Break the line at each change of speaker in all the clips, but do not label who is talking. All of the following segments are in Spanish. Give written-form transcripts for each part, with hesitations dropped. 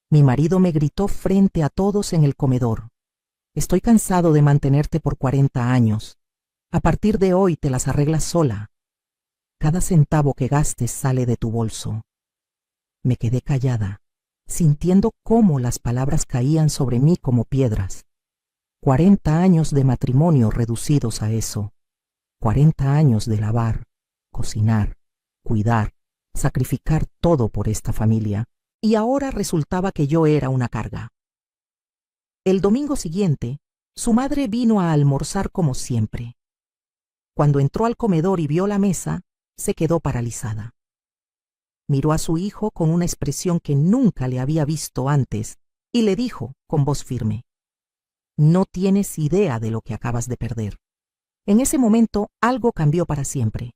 Mi marido me gritó frente a todos en el comedor: estoy cansado de mantenerte por 40 años. A partir de hoy te las arreglas sola. Cada centavo que gastes sale de tu bolso. Me quedé callada, sintiendo cómo las palabras caían sobre mí como piedras. 40 años de matrimonio reducidos a eso. 40 años de lavar, cocinar, cuidar, sacrificar todo por esta familia. Y ahora resultaba que yo era una carga. El domingo siguiente, su madre vino a almorzar como siempre. Cuando entró al comedor y vio la mesa, se quedó paralizada. Miró a su hijo con una expresión que nunca le había visto antes y le dijo con voz firme: no tienes idea de lo que acabas de perder. En ese momento algo cambió para siempre.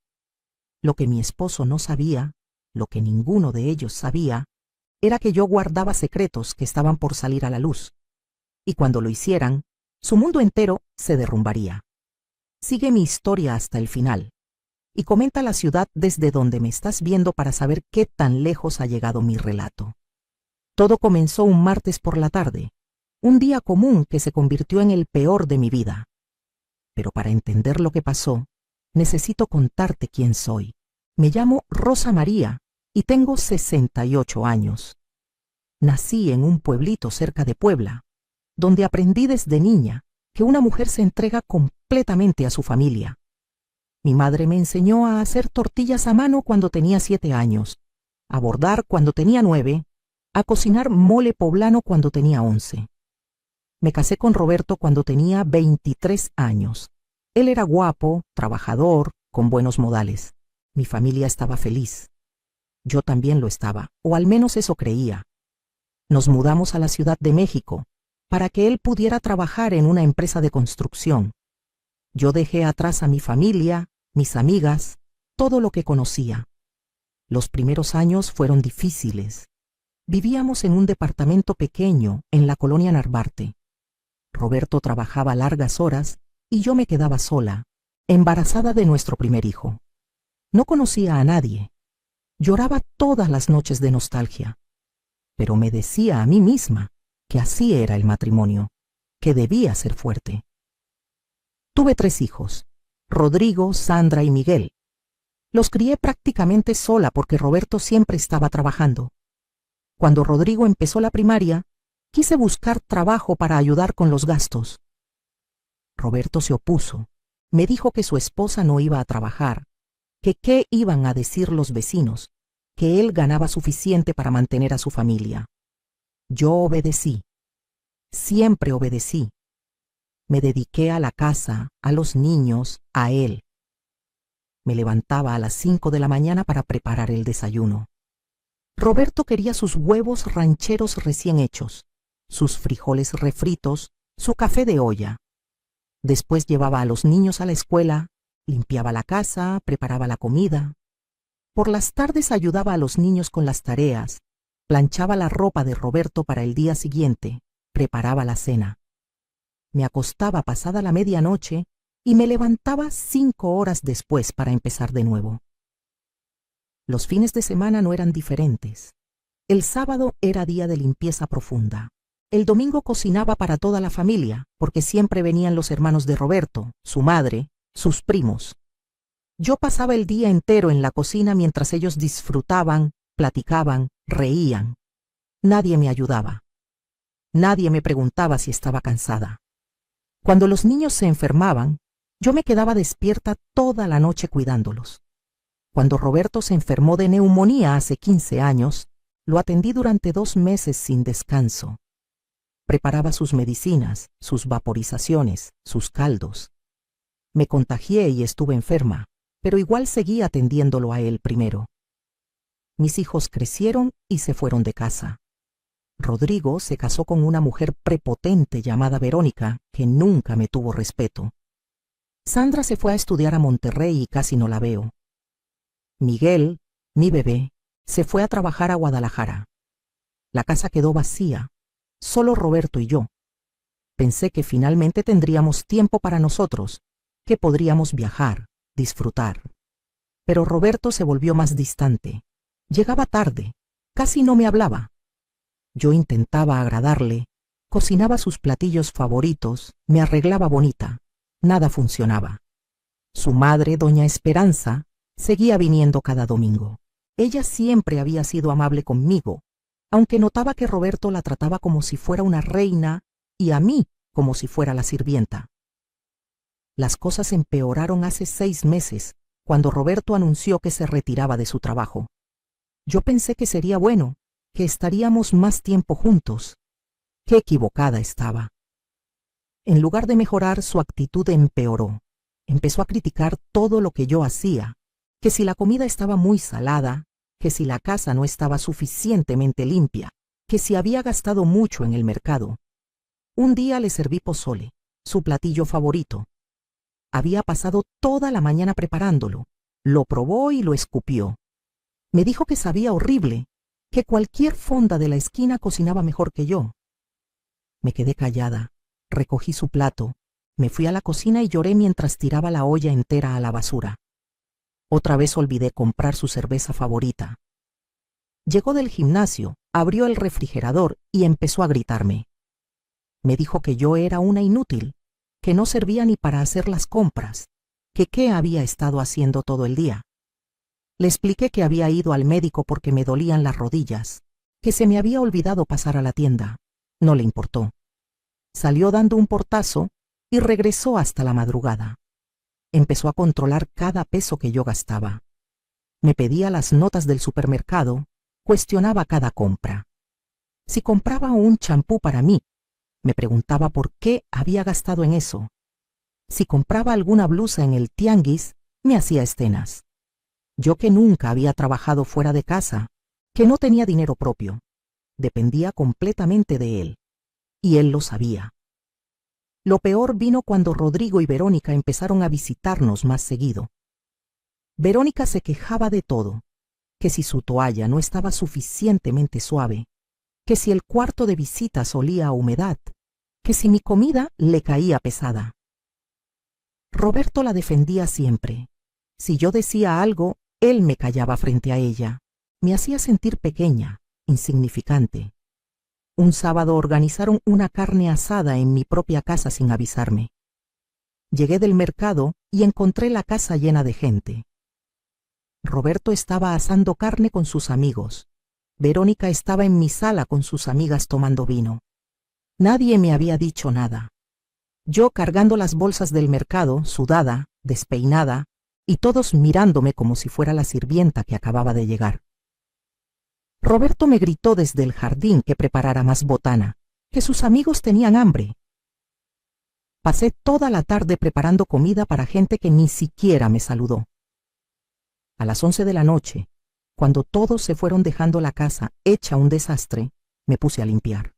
Lo que mi esposo no sabía, lo que ninguno de ellos sabía, era que yo guardaba secretos que estaban por salir a la luz. Y cuando lo hicieran, su mundo entero se derrumbaría. Sigue mi historia hasta el final y comenta la ciudad desde donde me estás viendo para saber qué tan lejos ha llegado mi relato. Todo comenzó un martes por la tarde, un día común que se convirtió en el peor de mi vida. Pero para entender lo que pasó, necesito contarte quién soy. Me llamo Rosa María y tengo 68 años. Nací en un pueblito cerca de Puebla, donde aprendí desde niña que una mujer se entrega completamente a su familia. Mi madre me enseñó a hacer tortillas a mano cuando tenía 7 años, a bordar cuando tenía 9, a cocinar mole poblano cuando tenía 11. Me casé con Roberto cuando tenía 23 años. Él era guapo, trabajador, con buenos modales. Mi familia estaba feliz. Yo también lo estaba, o al menos eso creía. Nos mudamos a la Ciudad de México para que él pudiera trabajar en una empresa de construcción. Yo dejé atrás a mi familia, mis amigas, todo lo que conocía. Los primeros años fueron difíciles. Vivíamos en un departamento pequeño en la colonia Narvarte. Roberto trabajaba largas horas y yo me quedaba sola, embarazada de nuestro primer hijo. No conocía a nadie. Lloraba todas las noches de nostalgia, pero me decía a mí misma que así era el matrimonio, que debía ser fuerte. Tuve 3 hijos, Rodrigo, Sandra y Miguel. Los crié prácticamente sola porque Roberto siempre estaba trabajando. Cuando Rodrigo empezó la primaria, quise buscar trabajo para ayudar con los gastos. Roberto se opuso. Me dijo que su esposa no iba a trabajar, que qué iban a decir los vecinos, que él ganaba suficiente para mantener a su familia. Yo obedecí. Siempre obedecí. Me dediqué a la casa, a los niños, a él. Me levantaba a las 5 de la mañana para preparar el desayuno. Roberto quería sus huevos rancheros recién hechos, sus frijoles refritos, su café de olla. Después llevaba a los niños a la escuela, limpiaba la casa, preparaba la comida. Por las tardes ayudaba a los niños con las tareas, planchaba la ropa de Roberto para el día siguiente, preparaba la cena. Me acostaba pasada la medianoche y me levantaba 5 horas después para empezar de nuevo. Los fines de semana no eran diferentes. El sábado era día de limpieza profunda. El domingo cocinaba para toda la familia, porque siempre venían los hermanos de Roberto, su madre, sus primos. Yo pasaba el día entero en la cocina mientras ellos disfrutaban, platicaban, reían. Nadie me ayudaba. Nadie me preguntaba si estaba cansada. Cuando los niños se enfermaban, yo me quedaba despierta toda la noche cuidándolos. Cuando Roberto se enfermó de neumonía hace 15 años, lo atendí durante 2 meses sin descanso. Preparaba sus medicinas, sus vaporizaciones, sus caldos. Me contagié y estuve enferma, pero igual seguí atendiéndolo a él primero. Mis hijos crecieron y se fueron de casa. Rodrigo se casó con una mujer prepotente llamada Verónica, que nunca me tuvo respeto. Sandra se fue a estudiar a Monterrey y casi no la veo. Miguel, mi bebé, se fue a trabajar a Guadalajara. La casa quedó vacía, solo Roberto y yo. Pensé que finalmente tendríamos tiempo para nosotros, que podríamos viajar, disfrutar. Pero Roberto se volvió más distante. Llegaba tarde, casi no me hablaba. Yo intentaba agradarle, cocinaba sus platillos favoritos, me arreglaba bonita. Nada funcionaba. Su madre, doña Esperanza, seguía viniendo cada domingo. Ella siempre había sido amable conmigo, aunque notaba que Roberto la trataba como si fuera una reina y a mí como si fuera la sirvienta. Las cosas empeoraron hace 6 meses, cuando Roberto anunció que se retiraba de su trabajo. Yo pensé que sería bueno, que estaríamos más tiempo juntos. Qué equivocada estaba. En lugar de mejorar, su actitud empeoró. Empezó a criticar todo lo que yo hacía, que si la comida estaba muy salada, que si la casa no estaba suficientemente limpia, que si había gastado mucho en el mercado. Un día le serví pozole, su platillo favorito. Había pasado toda la mañana preparándolo. Lo probó y lo escupió. Me dijo que sabía horrible, que cualquier fonda de la esquina cocinaba mejor que yo. Me quedé callada, recogí su plato, me fui a la cocina y lloré mientras tiraba la olla entera a la basura. Otra vez olvidé comprar su cerveza favorita. Llegó del gimnasio, abrió el refrigerador y empezó a gritarme. Me dijo que yo era una inútil, que no servía ni para hacer las compras, que qué había estado haciendo todo el día. Le expliqué que había ido al médico porque me dolían las rodillas, que se me había olvidado pasar a la tienda. No le importó. Salió dando un portazo y regresó hasta la madrugada. Empezó a controlar cada peso que yo gastaba. Me pedía las notas del supermercado, cuestionaba cada compra. Si compraba un champú para mí, me preguntaba por qué había gastado en eso. Si compraba alguna blusa en el tianguis, me hacía escenas. Yo que nunca había trabajado fuera de casa, que no tenía dinero propio, dependía completamente de él, y él lo sabía. Lo peor vino cuando Rodrigo y Verónica empezaron a visitarnos más seguido. Verónica se quejaba de todo, que si su toalla no estaba suficientemente suave, que si el cuarto de visitas olía a humedad, que si mi comida le caía pesada. Roberto la defendía siempre. Si yo decía algo, él me callaba frente a ella. Me hacía sentir pequeña, insignificante. Un sábado organizaron una carne asada en mi propia casa sin avisarme. Llegué del mercado y encontré la casa llena de gente. Roberto estaba asando carne con sus amigos. Verónica estaba en mi sala con sus amigas tomando vino. Nadie me había dicho nada. Yo cargando las bolsas del mercado, sudada, despeinada, y todos mirándome como si fuera la sirvienta que acababa de llegar. Roberto me gritó desde el jardín que preparara más botana, que sus amigos tenían hambre. Pasé toda la tarde preparando comida para gente que ni siquiera me saludó. A las 11 de la noche, cuando todos se fueron dejando la casa hecha un desastre, me puse a limpiar.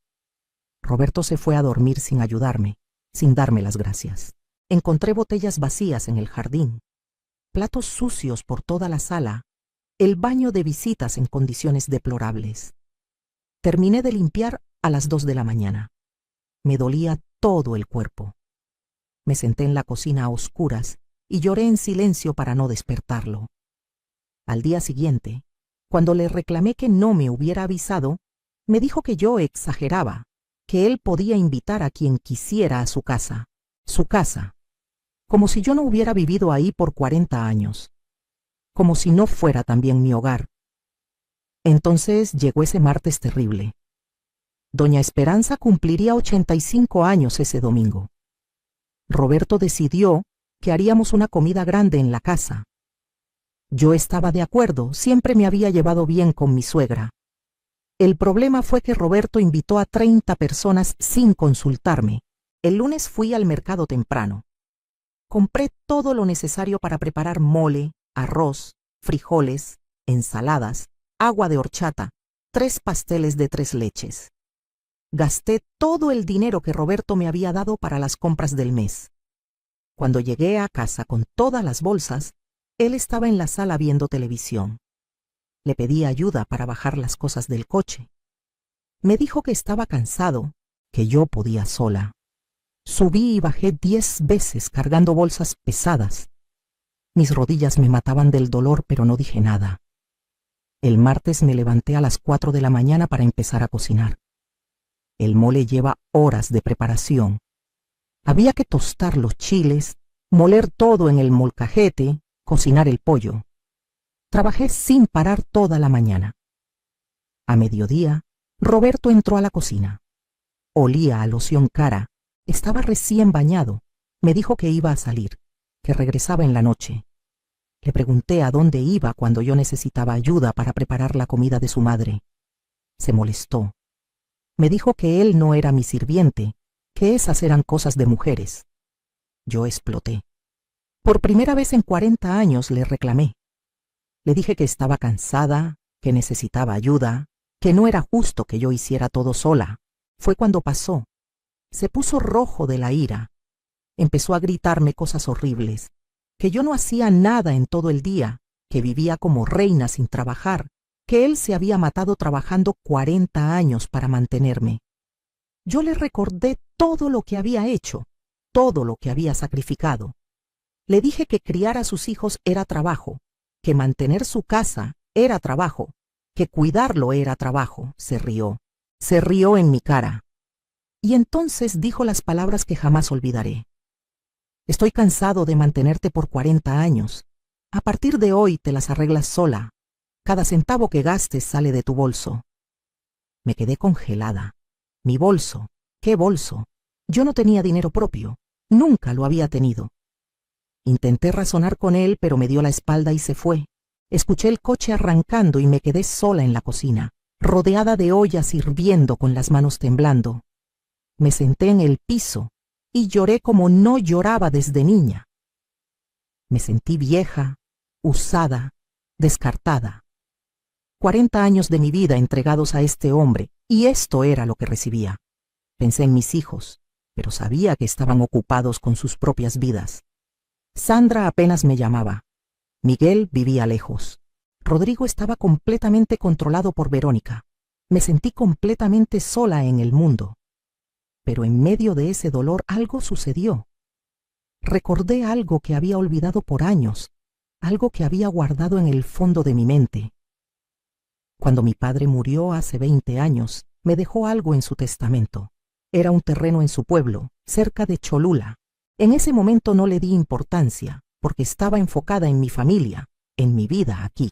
Roberto se fue a dormir sin ayudarme, sin darme las gracias. Encontré botellas vacías en el jardín, platos sucios por toda la sala, el baño de visitas en condiciones deplorables. Terminé de limpiar a las 2 de la mañana. Me dolía todo el cuerpo. Me senté en la cocina a oscuras y lloré en silencio para no despertarlo. Al día siguiente, cuando le reclamé que no me hubiera avisado, me dijo que yo exageraba, que él podía invitar a quien quisiera a su casa, como si yo no hubiera vivido ahí por 40 años, como si no fuera también mi hogar. Entonces llegó ese martes terrible. Doña Esperanza cumpliría 85 años ese domingo. Roberto decidió que haríamos una comida grande en la casa. Yo estaba de acuerdo, siempre me había llevado bien con mi suegra. El problema fue que Roberto invitó a 30 personas sin consultarme. El lunes fui al mercado temprano. Compré todo lo necesario para preparar mole, arroz, frijoles, ensaladas, agua de horchata, 3 pasteles de 3 leches. Gasté todo el dinero que Roberto me había dado para las compras del mes. Cuando llegué a casa con todas las bolsas, él estaba en la sala viendo televisión. Le pedí ayuda para bajar las cosas del coche. Me dijo que estaba cansado, que yo podía sola. Subí y bajé 10 veces cargando bolsas pesadas. Mis rodillas me mataban del dolor, pero no dije nada. El martes me levanté a las 4 de la mañana para empezar a cocinar. El mole lleva horas de preparación. Había que tostar los chiles, moler todo en el molcajete, cocinar el pollo. Trabajé sin parar toda la mañana. A mediodía, Roberto entró a la cocina. Olía a loción cara. Estaba recién bañado. Me dijo que iba a salir, que regresaba en la noche. Le pregunté a dónde iba cuando yo necesitaba ayuda para preparar la comida de su madre. Se molestó. Me dijo que él no era mi sirviente, que esas eran cosas de mujeres. Yo exploté. Por primera vez en 40 años le reclamé. Le dije que estaba cansada, que necesitaba ayuda, que no era justo que yo hiciera todo sola. Fue cuando pasó. Se puso rojo de la ira. Empezó a gritarme cosas horribles, que yo no hacía nada en todo el día, que vivía como reina sin trabajar, que él se había matado trabajando 40 años para mantenerme. Yo le recordé todo lo que había hecho, todo lo que había sacrificado. Le dije que criar a sus hijos era trabajo, que mantener su casa era trabajo, que cuidarlo era trabajo. Se rió en mi cara. Y entonces dijo las palabras que jamás olvidaré. Estoy cansado de mantenerte por 40 años. A partir de hoy te las arreglas sola. Cada centavo que gastes sale de tu bolso. Me quedé congelada. Mi bolso. ¿Qué bolso? Yo no tenía dinero propio. Nunca lo había tenido. Intenté razonar con él, pero me dio la espalda y se fue. Escuché el coche arrancando y me quedé sola en la cocina, rodeada de ollas hirviendo con las manos temblando. Me senté en el piso y lloré como no lloraba desde niña. Me sentí vieja, usada, descartada. 40 años de mi vida entregados a este hombre, y esto era lo que recibía. Pensé en mis hijos, pero sabía que estaban ocupados con sus propias vidas. Sandra apenas me llamaba. Miguel vivía lejos. Rodrigo estaba completamente controlado por Verónica. Me sentí completamente sola en el mundo. Pero en medio de ese dolor algo sucedió. Recordé algo que había olvidado por años, algo que había guardado en el fondo de mi mente. Cuando mi padre murió hace 20 años, me dejó algo en su testamento. Era un terreno en su pueblo, cerca de Cholula. En ese momento no le di importancia, porque estaba enfocada en mi familia, en mi vida aquí.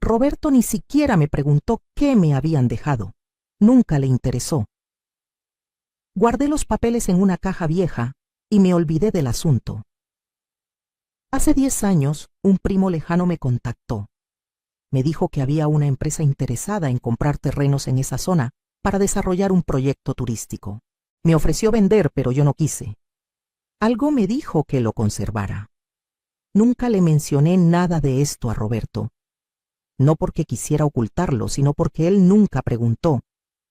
Roberto ni siquiera me preguntó qué me habían dejado. Nunca le interesó. Guardé los papeles en una caja vieja y me olvidé del asunto. Hace 10 años, un primo lejano me contactó. Me dijo que había una empresa interesada en comprar terrenos en esa zona para desarrollar un proyecto turístico. Me ofreció vender, pero yo no quise. Algo me dijo que lo conservara. Nunca le mencioné nada de esto a Roberto. No porque quisiera ocultarlo, sino porque él nunca preguntó,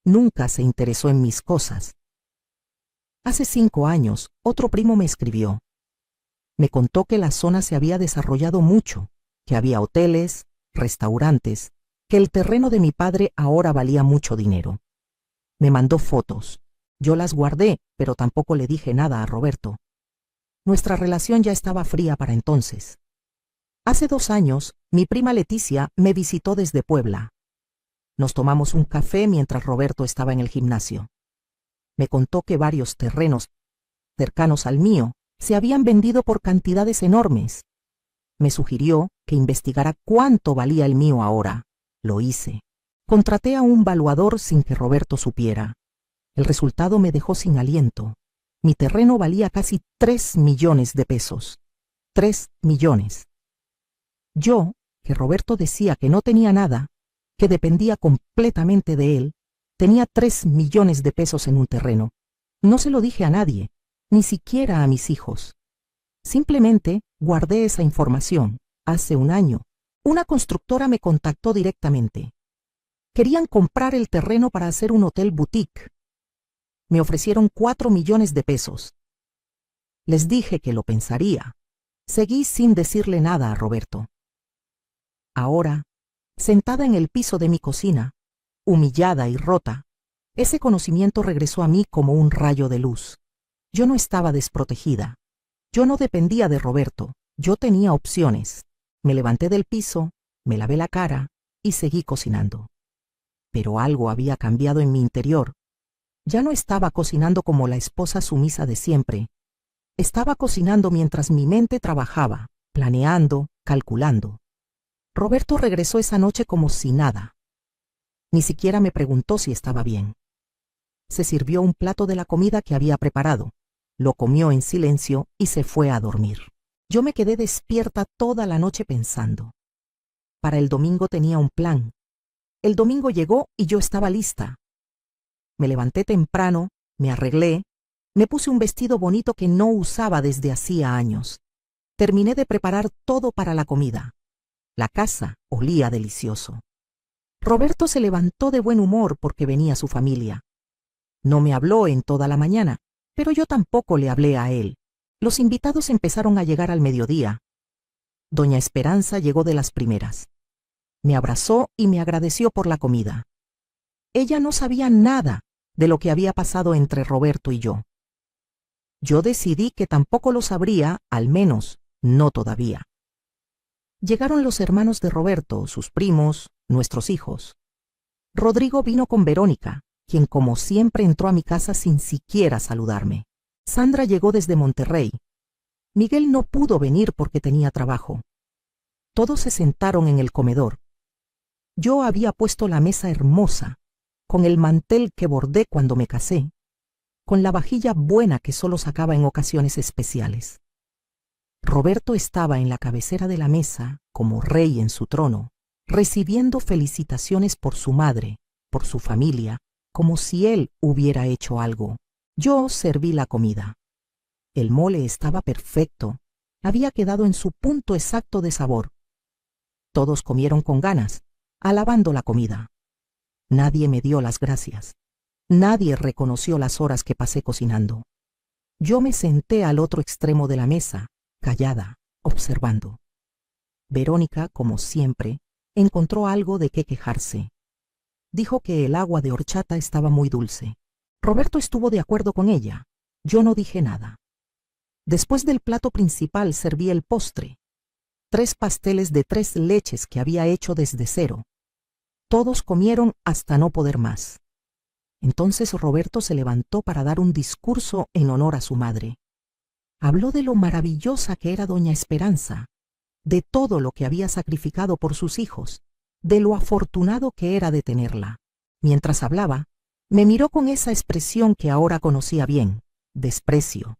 nunca se interesó en mis cosas. Hace 5 años, otro primo me escribió. Me contó que la zona se había desarrollado mucho, que había hoteles, restaurantes, que el terreno de mi padre ahora valía mucho dinero. Me mandó fotos. Yo las guardé, pero tampoco le dije nada a Roberto. Nuestra relación ya estaba fría para entonces. Hace 2 años, mi prima Leticia me visitó desde Puebla. Nos tomamos un café mientras Roberto estaba en el gimnasio. Me contó que varios terrenos cercanos al mío se habían vendido por cantidades enormes. Me sugirió que investigara cuánto valía el mío ahora. Lo hice. Contraté a un valuador sin que Roberto supiera. El resultado me dejó sin aliento. Mi terreno valía casi 3 millones de pesos. 3 millones. Yo, que Roberto decía que no tenía nada, que dependía completamente de él, tenía 3 millones de pesos en un terreno. No se lo dije a nadie, ni siquiera a mis hijos. Simplemente guardé esa información. Hace 1 año, una constructora me contactó directamente. Querían comprar el terreno para hacer un hotel boutique. Me ofrecieron 4 millones de pesos. Les dije que lo pensaría. Seguí sin decirle nada a Roberto. Ahora, sentada en el piso de mi cocina, humillada y rota, ese conocimiento regresó a mí como un rayo de luz. Yo no estaba desprotegida. Yo no dependía de Roberto. Yo tenía opciones. Me levanté del piso, me lavé la cara y seguí cocinando. Pero algo había cambiado en mi interior. Ya no estaba cocinando como la esposa sumisa de siempre. Estaba cocinando mientras mi mente trabajaba, planeando, calculando. Roberto regresó esa noche como si nada. Ni siquiera me preguntó si estaba bien. Se sirvió un plato de la comida que había preparado, lo comió en silencio y se fue a dormir. Yo me quedé despierta toda la noche pensando. Para el domingo tenía un plan. El domingo llegó y yo estaba lista. Me levanté temprano, me arreglé, me puse un vestido bonito que no usaba desde hacía años. Terminé de preparar todo para la comida. La casa olía delicioso. Roberto se levantó de buen humor porque venía su familia. No me habló en toda la mañana, pero yo tampoco le hablé a él. Los invitados empezaron a llegar al mediodía. Doña Esperanza llegó de las primeras. Me abrazó y me agradeció por la comida. Ella no sabía nada de lo que había pasado entre Roberto y yo. Yo decidí que tampoco lo sabría, al menos no todavía. Llegaron los hermanos de Roberto, sus primos, nuestros hijos. Rodrigo vino con Verónica, quien como siempre entró a mi casa sin siquiera saludarme. Sandra llegó desde Monterrey. Miguel no pudo venir porque tenía trabajo. Todos se sentaron en el comedor. Yo había puesto la mesa hermosa, con el mantel que bordé cuando me casé, con la vajilla buena que solo sacaba en ocasiones especiales. Roberto estaba en la cabecera de la mesa, como rey en su trono, recibiendo felicitaciones por su madre, por su familia, como si él hubiera hecho algo. Yo serví la comida. El mole estaba perfecto, había quedado en su punto exacto de sabor. Todos comieron con ganas, alabando la comida. Nadie me dio las gracias. Nadie reconoció las horas que pasé cocinando. Yo me senté al otro extremo de la mesa, callada, observando. Verónica, como siempre, encontró algo de qué quejarse. Dijo que el agua de horchata estaba muy dulce. Roberto estuvo de acuerdo con ella. Yo no dije nada. Después del plato principal serví el postre. 3 pasteles de 3 leches que había hecho desde cero. Todos comieron hasta no poder más. Entonces Roberto se levantó para dar un discurso en honor a su madre. Habló de lo maravillosa que era doña Esperanza, de todo lo que había sacrificado por sus hijos, de lo afortunado que era de tenerla. Mientras hablaba, me miró con esa expresión que ahora conocía bien, desprecio.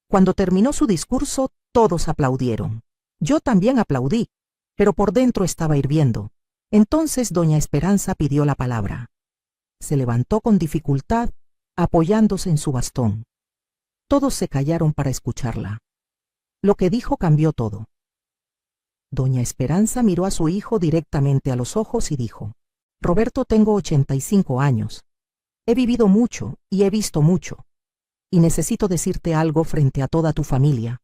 Cuando terminó su discurso, todos aplaudieron. Yo también aplaudí, pero por dentro estaba hirviendo. Entonces doña Esperanza pidió la palabra. Se levantó con dificultad, apoyándose en su bastón. Todos se callaron para escucharla. Lo que dijo cambió todo. Doña Esperanza miró a su hijo directamente a los ojos y dijo: Roberto, tengo 85 años. He vivido mucho y he visto mucho. Y necesito decirte algo frente a toda tu familia.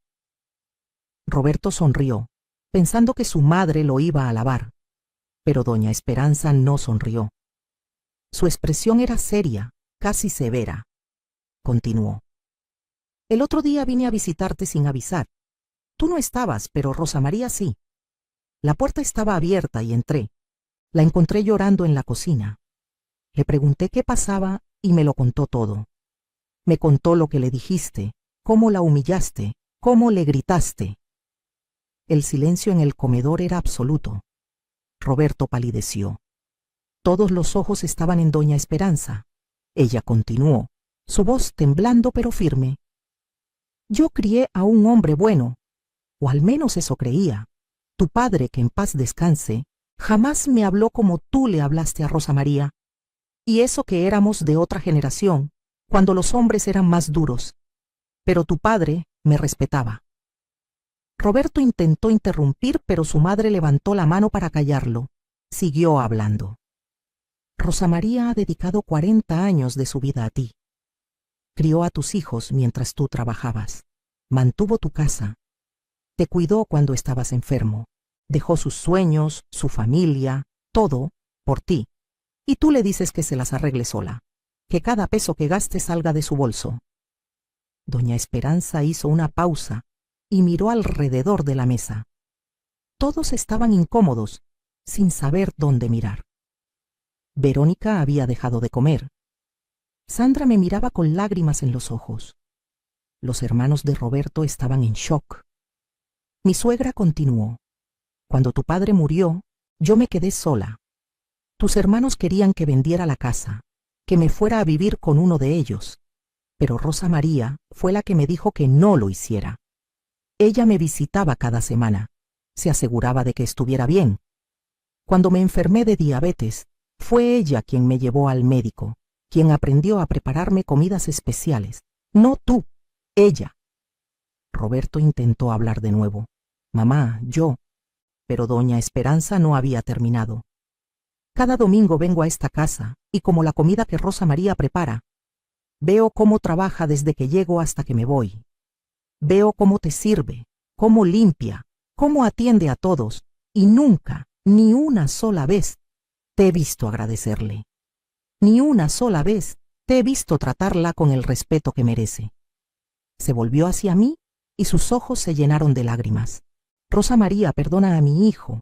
Roberto sonrió, pensando que su madre lo iba a alabar. Pero doña Esperanza no sonrió. Su expresión era seria, casi severa. Continuó. El otro día vine a visitarte sin avisar. Tú no estabas, pero Rosa María sí. La puerta estaba abierta y entré. La encontré llorando en la cocina. Le pregunté qué pasaba y me lo contó todo. Me contó lo que le dijiste, cómo la humillaste, cómo le gritaste. El silencio en el comedor era absoluto. Roberto palideció. Todos los ojos estaban en doña Esperanza. Ella continuó, su voz temblando pero firme. Yo crié a un hombre bueno, o al menos eso creía. Tu padre, que en paz descanse, jamás me habló como tú le hablaste a Rosa María. Y eso que éramos de otra generación, cuando los hombres eran más duros. Pero tu padre me respetaba. Roberto intentó interrumpir, pero su madre levantó la mano para callarlo. Siguió hablando. Rosa María ha dedicado 40 años de su vida a ti. Crió a tus hijos mientras tú trabajabas. Mantuvo tu casa. Te cuidó cuando estabas enfermo. Dejó sus sueños, su familia, todo, por ti. Y tú le dices que se las arregle sola. Que cada peso que gaste salga de su bolso. Doña Esperanza hizo una pausa y miró alrededor de la mesa. Todos estaban incómodos, sin saber dónde mirar. Verónica había dejado de comer. Sandra me miraba con lágrimas en los ojos. Los hermanos de Roberto estaban en shock. Mi suegra continuó: cuando tu padre murió, yo me quedé sola. Tus hermanos querían que vendiera la casa, que me fuera a vivir con uno de ellos, pero Rosa María fue la que me dijo que no lo hiciera. Ella me visitaba cada semana, se aseguraba de que estuviera bien. Cuando me enfermé de diabetes, fue ella quien me llevó al médico, quien aprendió a prepararme comidas especiales. No tú, ella. Roberto intentó hablar de nuevo. Mamá, yo. Pero doña Esperanza no había terminado. Cada domingo vengo a esta casa, y como la comida que Rosa María prepara, veo cómo trabaja desde que llego hasta que me voy. Veo cómo te sirve, cómo limpia, cómo atiende a todos, y nunca, ni una sola vez, te he visto agradecerle. Ni una sola vez te he visto tratarla con el respeto que merece. Se volvió hacia mí y sus ojos se llenaron de lágrimas. Rosa María, perdona a mi hijo.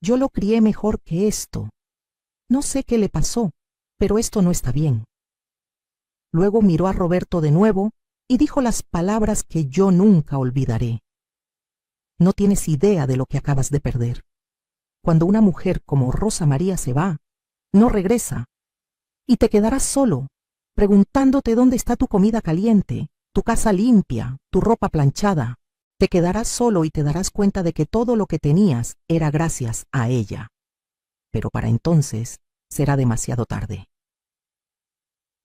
Yo lo crié mejor que esto. No sé qué le pasó, pero esto no está bien. Luego miró a Roberto de nuevo y dijo las palabras que yo nunca olvidaré. No tienes idea de lo que acabas de perder. Cuando una mujer como Rosa María se va, no regresa, y te quedarás solo, preguntándote dónde está tu comida caliente, tu casa limpia, tu ropa planchada. Te quedarás solo y te darás cuenta de que todo lo que tenías era gracias a ella. Pero para entonces será demasiado tarde.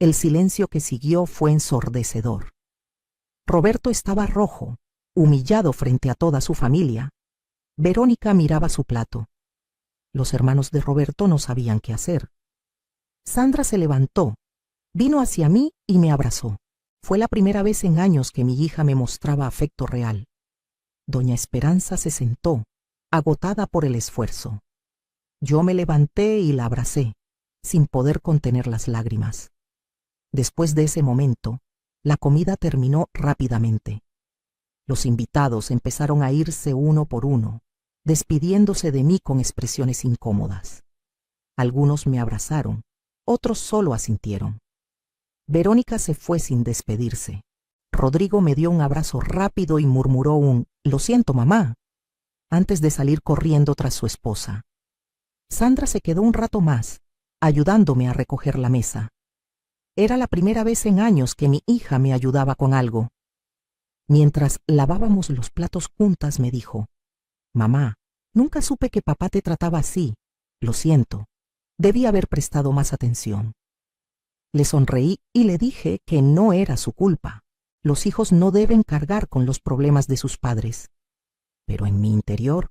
El silencio que siguió fue ensordecedor. Roberto estaba rojo, humillado frente a toda su familia. Verónica miraba su plato. Los hermanos de Roberto no sabían qué hacer. Sandra se levantó, vino hacia mí y me abrazó. Fue la primera vez en años que mi hija me mostraba afecto real. Doña Esperanza se sentó, agotada por el esfuerzo. Yo me levanté y la abracé, sin poder contener las lágrimas. Después de ese momento, la comida terminó rápidamente. Los invitados empezaron a irse uno por uno, despidiéndose de mí con expresiones incómodas. Algunos me abrazaron, otros solo asintieron. Verónica se fue sin despedirse. Rodrigo me dio un abrazo rápido y murmuró un «Lo siento, mamá», antes de salir corriendo tras su esposa. Sandra se quedó un rato más, ayudándome a recoger la mesa. Era la primera vez en años que mi hija me ayudaba con algo. Mientras lavábamos los platos juntas me dijo: «Mamá, nunca supe que papá te trataba así. Lo siento. Debí haber prestado más atención». Le sonreí y le dije que no era su culpa. Los hijos no deben cargar con los problemas de sus padres. Pero en mi interior,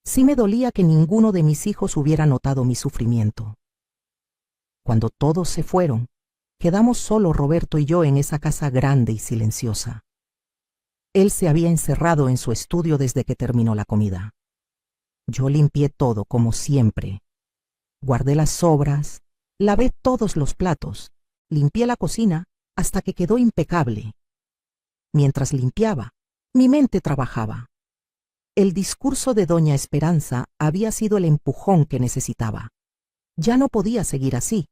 sí me dolía que ninguno de mis hijos hubiera notado mi sufrimiento. Cuando todos se fueron, quedamos solo Roberto y yo en esa casa grande y silenciosa. Él se había encerrado en su estudio desde que terminó la comida. Yo limpié todo como siempre. Guardé las sobras, lavé todos los platos, limpié la cocina hasta que quedó impecable. Mientras limpiaba, mi mente trabajaba. El discurso de doña Esperanza había sido el empujón que necesitaba. Ya no podía seguir así.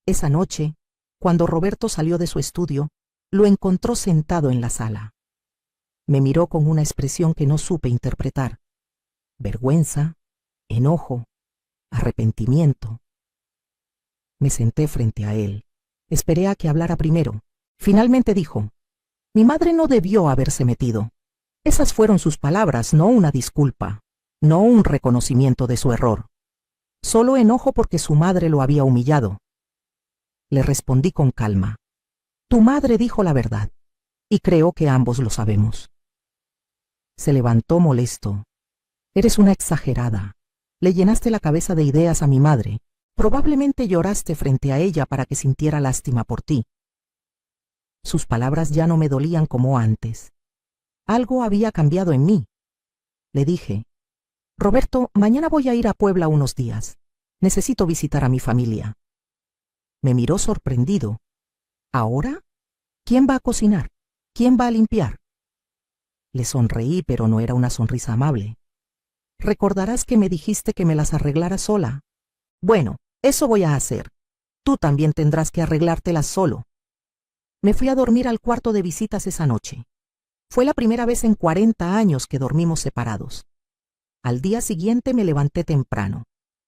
Esa noche, cuando Roberto salió de su estudio, lo encontró sentado en la sala. Me miró con una expresión que no supe interpretar. Vergüenza, enojo, arrepentimiento. Me senté frente a él. Esperé a que hablara primero. Finalmente dijo: «Mi madre no debió haberse metido». Esas fueron sus palabras, no una disculpa, no un reconocimiento de su error. Solo enojo porque su madre lo había humillado. Le respondí con calma: «Tu madre dijo la verdad, y creo que ambos lo sabemos». Se levantó molesto. «Eres una exagerada. Le llenaste la cabeza de ideas a mi madre. Probablemente lloraste frente a ella para que sintiera lástima por ti». Sus palabras ya no me dolían como antes. Algo había cambiado en mí. Le dije: «Roberto, mañana voy a ir a Puebla unos días. Necesito visitar a mi familia». Me miró sorprendido. «¿Ahora? ¿Quién va a cocinar? ¿Quién va a limpiar?». Le sonreí, pero no era una sonrisa amable. «Recordarás que me dijiste que me las arreglara sola. Bueno, eso voy a hacer. Tú también tendrás que arreglártelas solo. Me fui a dormir al cuarto de visitas esa noche. Fue la primera vez en 40 años que dormimos separados. Al día siguiente me levanté temprano.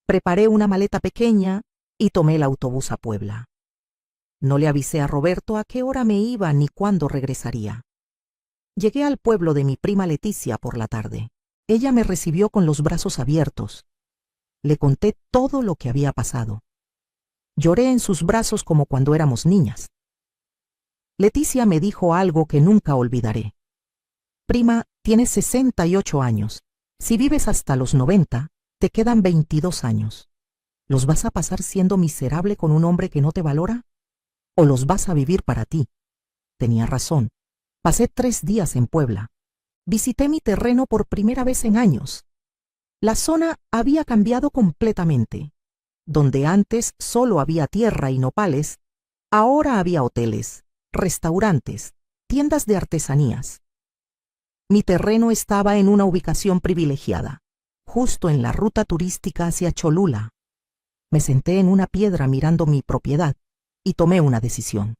Preparé una maleta pequeña y tomé el autobús a Puebla. No le avisé a Roberto a qué hora me iba ni cuándo regresaría. Llegué al pueblo de mi prima Leticia por la tarde. Ella me recibió con los brazos abiertos. Le conté todo lo que había pasado. Lloré en sus brazos como cuando éramos niñas. Leticia me dijo algo que nunca olvidaré. Prima, tienes 68 años. Si vives hasta los 90, te quedan 22 años. ¿Los vas a pasar siendo miserable con un hombre que no te valora? ¿O los vas a vivir para ti? Tenía razón. Pasé 3 días en Puebla. Visité mi terreno por primera vez en años. La zona había cambiado completamente. Donde antes solo había tierra y nopales, ahora había hoteles, restaurantes, tiendas de artesanías. Mi terreno estaba en una ubicación privilegiada, justo en la ruta turística hacia Cholula. Me senté en una piedra mirando mi propiedad y tomé una decisión.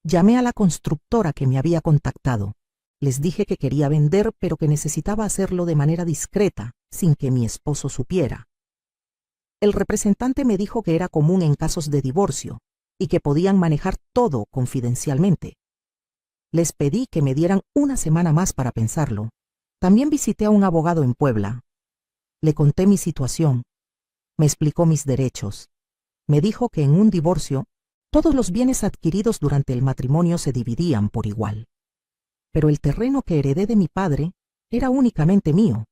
Llamé a la constructora que me había contactado. Les dije que quería vender, pero que necesitaba hacerlo de manera discreta, sin que mi esposo supiera. El representante me dijo que era común en casos de divorcio y que podían manejar todo confidencialmente. Les pedí que me dieran una semana más para pensarlo. También visité a un abogado en Puebla. Le conté mi situación. Me explicó mis derechos. Me dijo que en un divorcio, todos los bienes adquiridos durante el matrimonio se dividían por igual. Pero el terreno que heredé de mi padre era únicamente mío,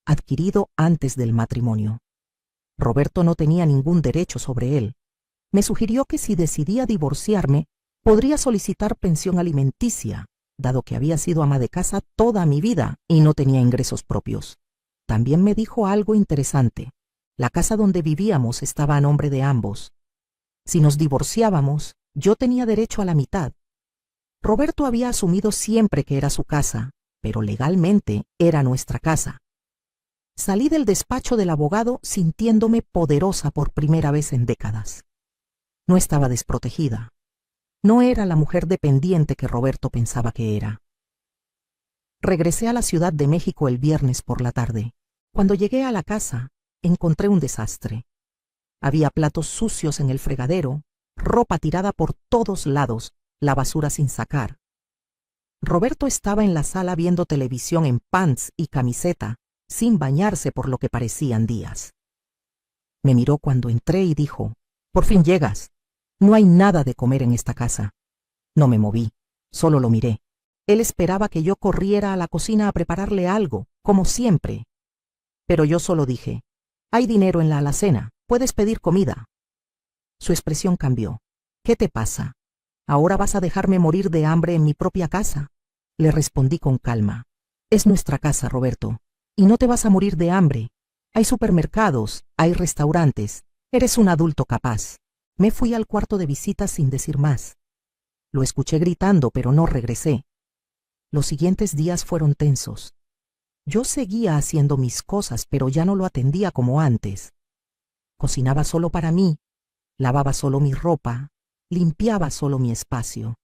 adquirido antes del matrimonio. Roberto no tenía ningún derecho sobre él. Me sugirió que si decidía divorciarme, podría solicitar pensión alimenticia, dado que había sido ama de casa toda mi vida y no tenía ingresos propios. También me dijo algo interesante. La casa donde vivíamos estaba a nombre de ambos. Si nos divorciábamos, yo tenía derecho a la mitad. Roberto había asumido siempre que era su casa, pero legalmente era nuestra casa. Salí del despacho del abogado sintiéndome poderosa por primera vez en décadas. No estaba desprotegida. No era la mujer dependiente que Roberto pensaba que era. Regresé a la Ciudad de México el viernes por la tarde. Cuando llegué a la casa, encontré un desastre. Había platos sucios en el fregadero, ropa tirada por todos lados, la basura sin sacar. Roberto estaba en la sala viendo televisión en pants y camiseta, sin bañarse por lo que parecían días. Me miró cuando entré y dijo: «Por fin llegas. No hay nada de comer en esta casa». No me moví, solo lo miré. Él esperaba que yo corriera a la cocina a prepararle algo, como siempre. Pero yo solo dije: «Hay dinero en la alacena, puedes pedir comida». Su expresión cambió. «¿Qué te pasa? ¿Ahora vas a dejarme morir de hambre en mi propia casa?». Le respondí con calma: «Es nuestra casa, Roberto, y no te vas a morir de hambre. Hay supermercados, hay restaurantes. Eres un adulto capaz». Me fui al cuarto de visitas sin decir más. Lo escuché gritando, pero no regresé. Los siguientes días fueron tensos. Yo seguía haciendo mis cosas, pero ya no lo atendía como antes. Cocinaba solo para mí, lavaba solo mi ropa, limpiaba solo mi espacio.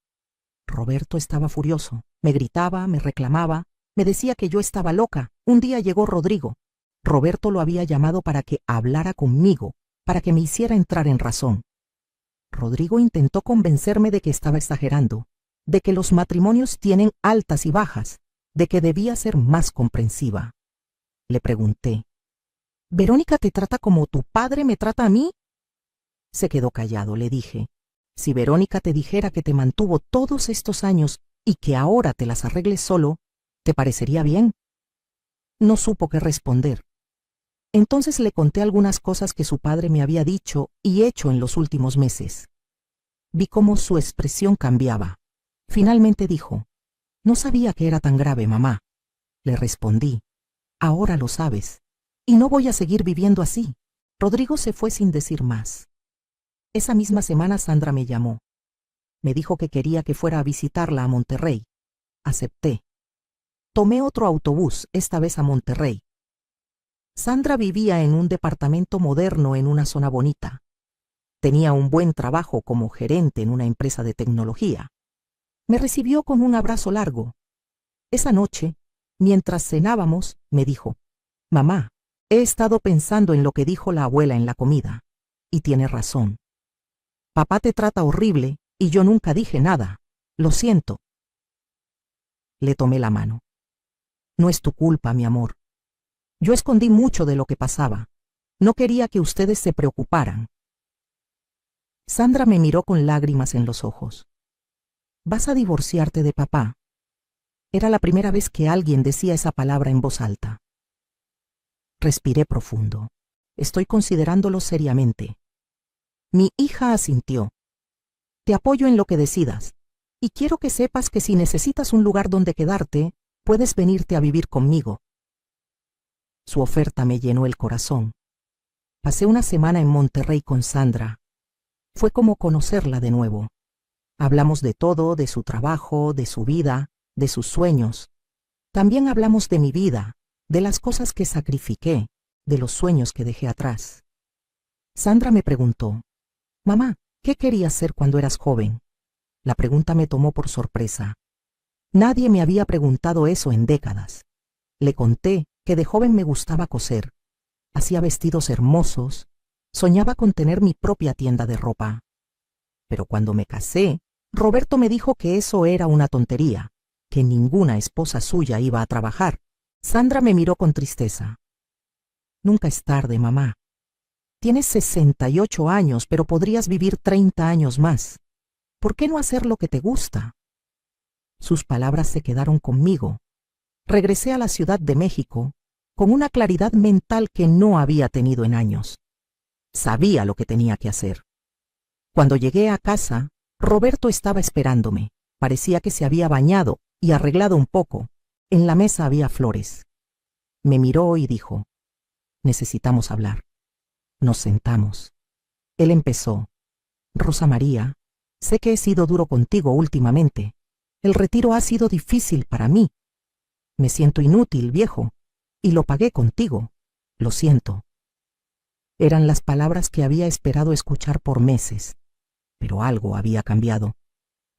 Roberto estaba furioso. Me gritaba, me reclamaba, me decía que yo estaba loca. Un día llegó Rodrigo. Roberto lo había llamado para que hablara conmigo, para que me hiciera entrar en razón. Rodrigo intentó convencerme de que estaba exagerando, de que los matrimonios tienen altas y bajas, de que debía ser más comprensiva. Le pregunté: «¿Verónica te trata como tu padre me trata a mí?». Se quedó callado. Le dije: «Si Verónica te dijera que te mantuvo todos estos años y que ahora te las arregles solo, ¿te parecería bien?». No supo qué responder. Entonces le conté algunas cosas que su padre me había dicho y hecho en los últimos meses. Vi cómo su expresión cambiaba. Finalmente dijo: «No sabía que era tan grave, mamá». Le respondí: «Ahora lo sabes, y no voy a seguir viviendo así». Rodrigo se fue sin decir más. Esa misma semana Sandra me llamó. Me dijo que quería que fuera a visitarla a Monterrey. Acepté. Tomé otro autobús, esta vez a Monterrey. Sandra vivía en un departamento moderno en una zona bonita. Tenía un buen trabajo como gerente en una empresa de tecnología. Me recibió con un abrazo largo. Esa noche, mientras cenábamos, me dijo: «Mamá, he estado pensando en lo que dijo la abuela en la comida, y tiene razón. Papá te trata horrible y yo nunca dije nada. Lo siento». Le tomé la mano. «No es tu culpa, mi amor. Yo escondí mucho de lo que pasaba. No quería que ustedes se preocuparan». Sandra me miró con lágrimas en los ojos. «¿Vas a divorciarte de papá?». Era la primera vez que alguien decía esa palabra en voz alta. Respiré profundo. Estoy considerándolo seriamente. Mi hija asintió. «Te apoyo en lo que decidas, y quiero que sepas que si necesitas un lugar donde quedarte, puedes venirte a vivir conmigo». Su oferta me llenó el corazón. Pasé una semana en Monterrey con Sandra. Fue como conocerla de nuevo. Hablamos de todo, de su trabajo, de su vida, de sus sueños. También hablamos de mi vida, de las cosas que sacrifiqué, de los sueños que dejé atrás. Sandra me preguntó: «Mamá, ¿qué querías ser cuando eras joven?». La pregunta me tomó por sorpresa. Nadie me había preguntado eso en décadas. Le conté que de joven me gustaba coser. Hacía vestidos hermosos. Soñaba con tener mi propia tienda de ropa. Pero cuando me casé, Roberto me dijo que eso era una tontería, que ninguna esposa suya iba a trabajar. Sandra me miró con tristeza. «Nunca es tarde, mamá. Tienes 68 años, pero podrías vivir 30 años más. ¿Por qué no hacer lo que te gusta?». Sus palabras se quedaron conmigo. Regresé a la Ciudad de México con una claridad mental que no había tenido en años. Sabía lo que tenía que hacer. Cuando llegué a casa, Roberto estaba esperándome. Parecía que se había bañado y arreglado un poco. En la mesa había flores. Me miró y dijo: «Necesitamos hablar». Nos sentamos. Él empezó: «Rosa María, sé que he sido duro contigo últimamente. El retiro ha sido difícil para mí. Me siento inútil, viejo, y lo pagué contigo. Lo siento». Eran las palabras que había esperado escuchar por meses, pero algo había cambiado.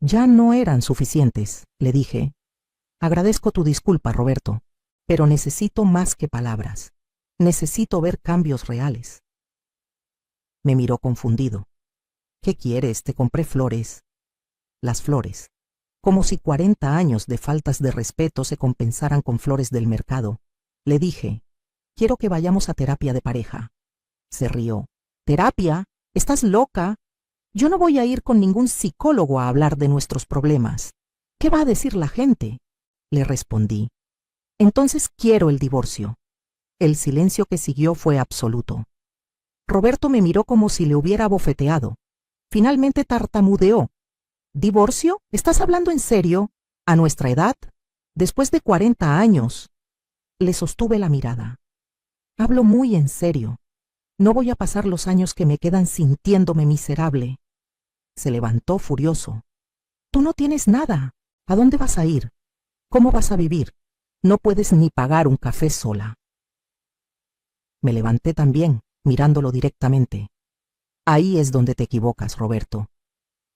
«Ya no eran suficientes», le dije. «Agradezco tu disculpa, Roberto, pero necesito más que palabras. Necesito ver cambios reales». Me miró confundido. «¿Qué quieres? Te compré flores». Las flores. Como si 40 años de faltas de respeto se compensaran con flores del mercado. Le dije: «Quiero que vayamos a terapia de pareja». Se rió. «¿Terapia? ¿Estás loca? Yo no voy a ir con ningún psicólogo a hablar de nuestros problemas. ¿Qué va a decir la gente?». Le respondí: «Entonces quiero el divorcio». El silencio que siguió fue absoluto. Roberto me miró como si le hubiera bofeteado. Finalmente tartamudeó: «¿Divorcio? ¿Estás hablando en serio? ¿A nuestra edad? ¿Después de 40 años? Le sostuve la mirada. «Hablo muy en serio. No voy a pasar los años que me quedan sintiéndome miserable». Se levantó furioso. «Tú no tienes nada. ¿A dónde vas a ir? ¿Cómo vas a vivir? No puedes ni pagar un café sola». Me levanté también, mirándolo directamente. «Ahí es donde te equivocas, Roberto».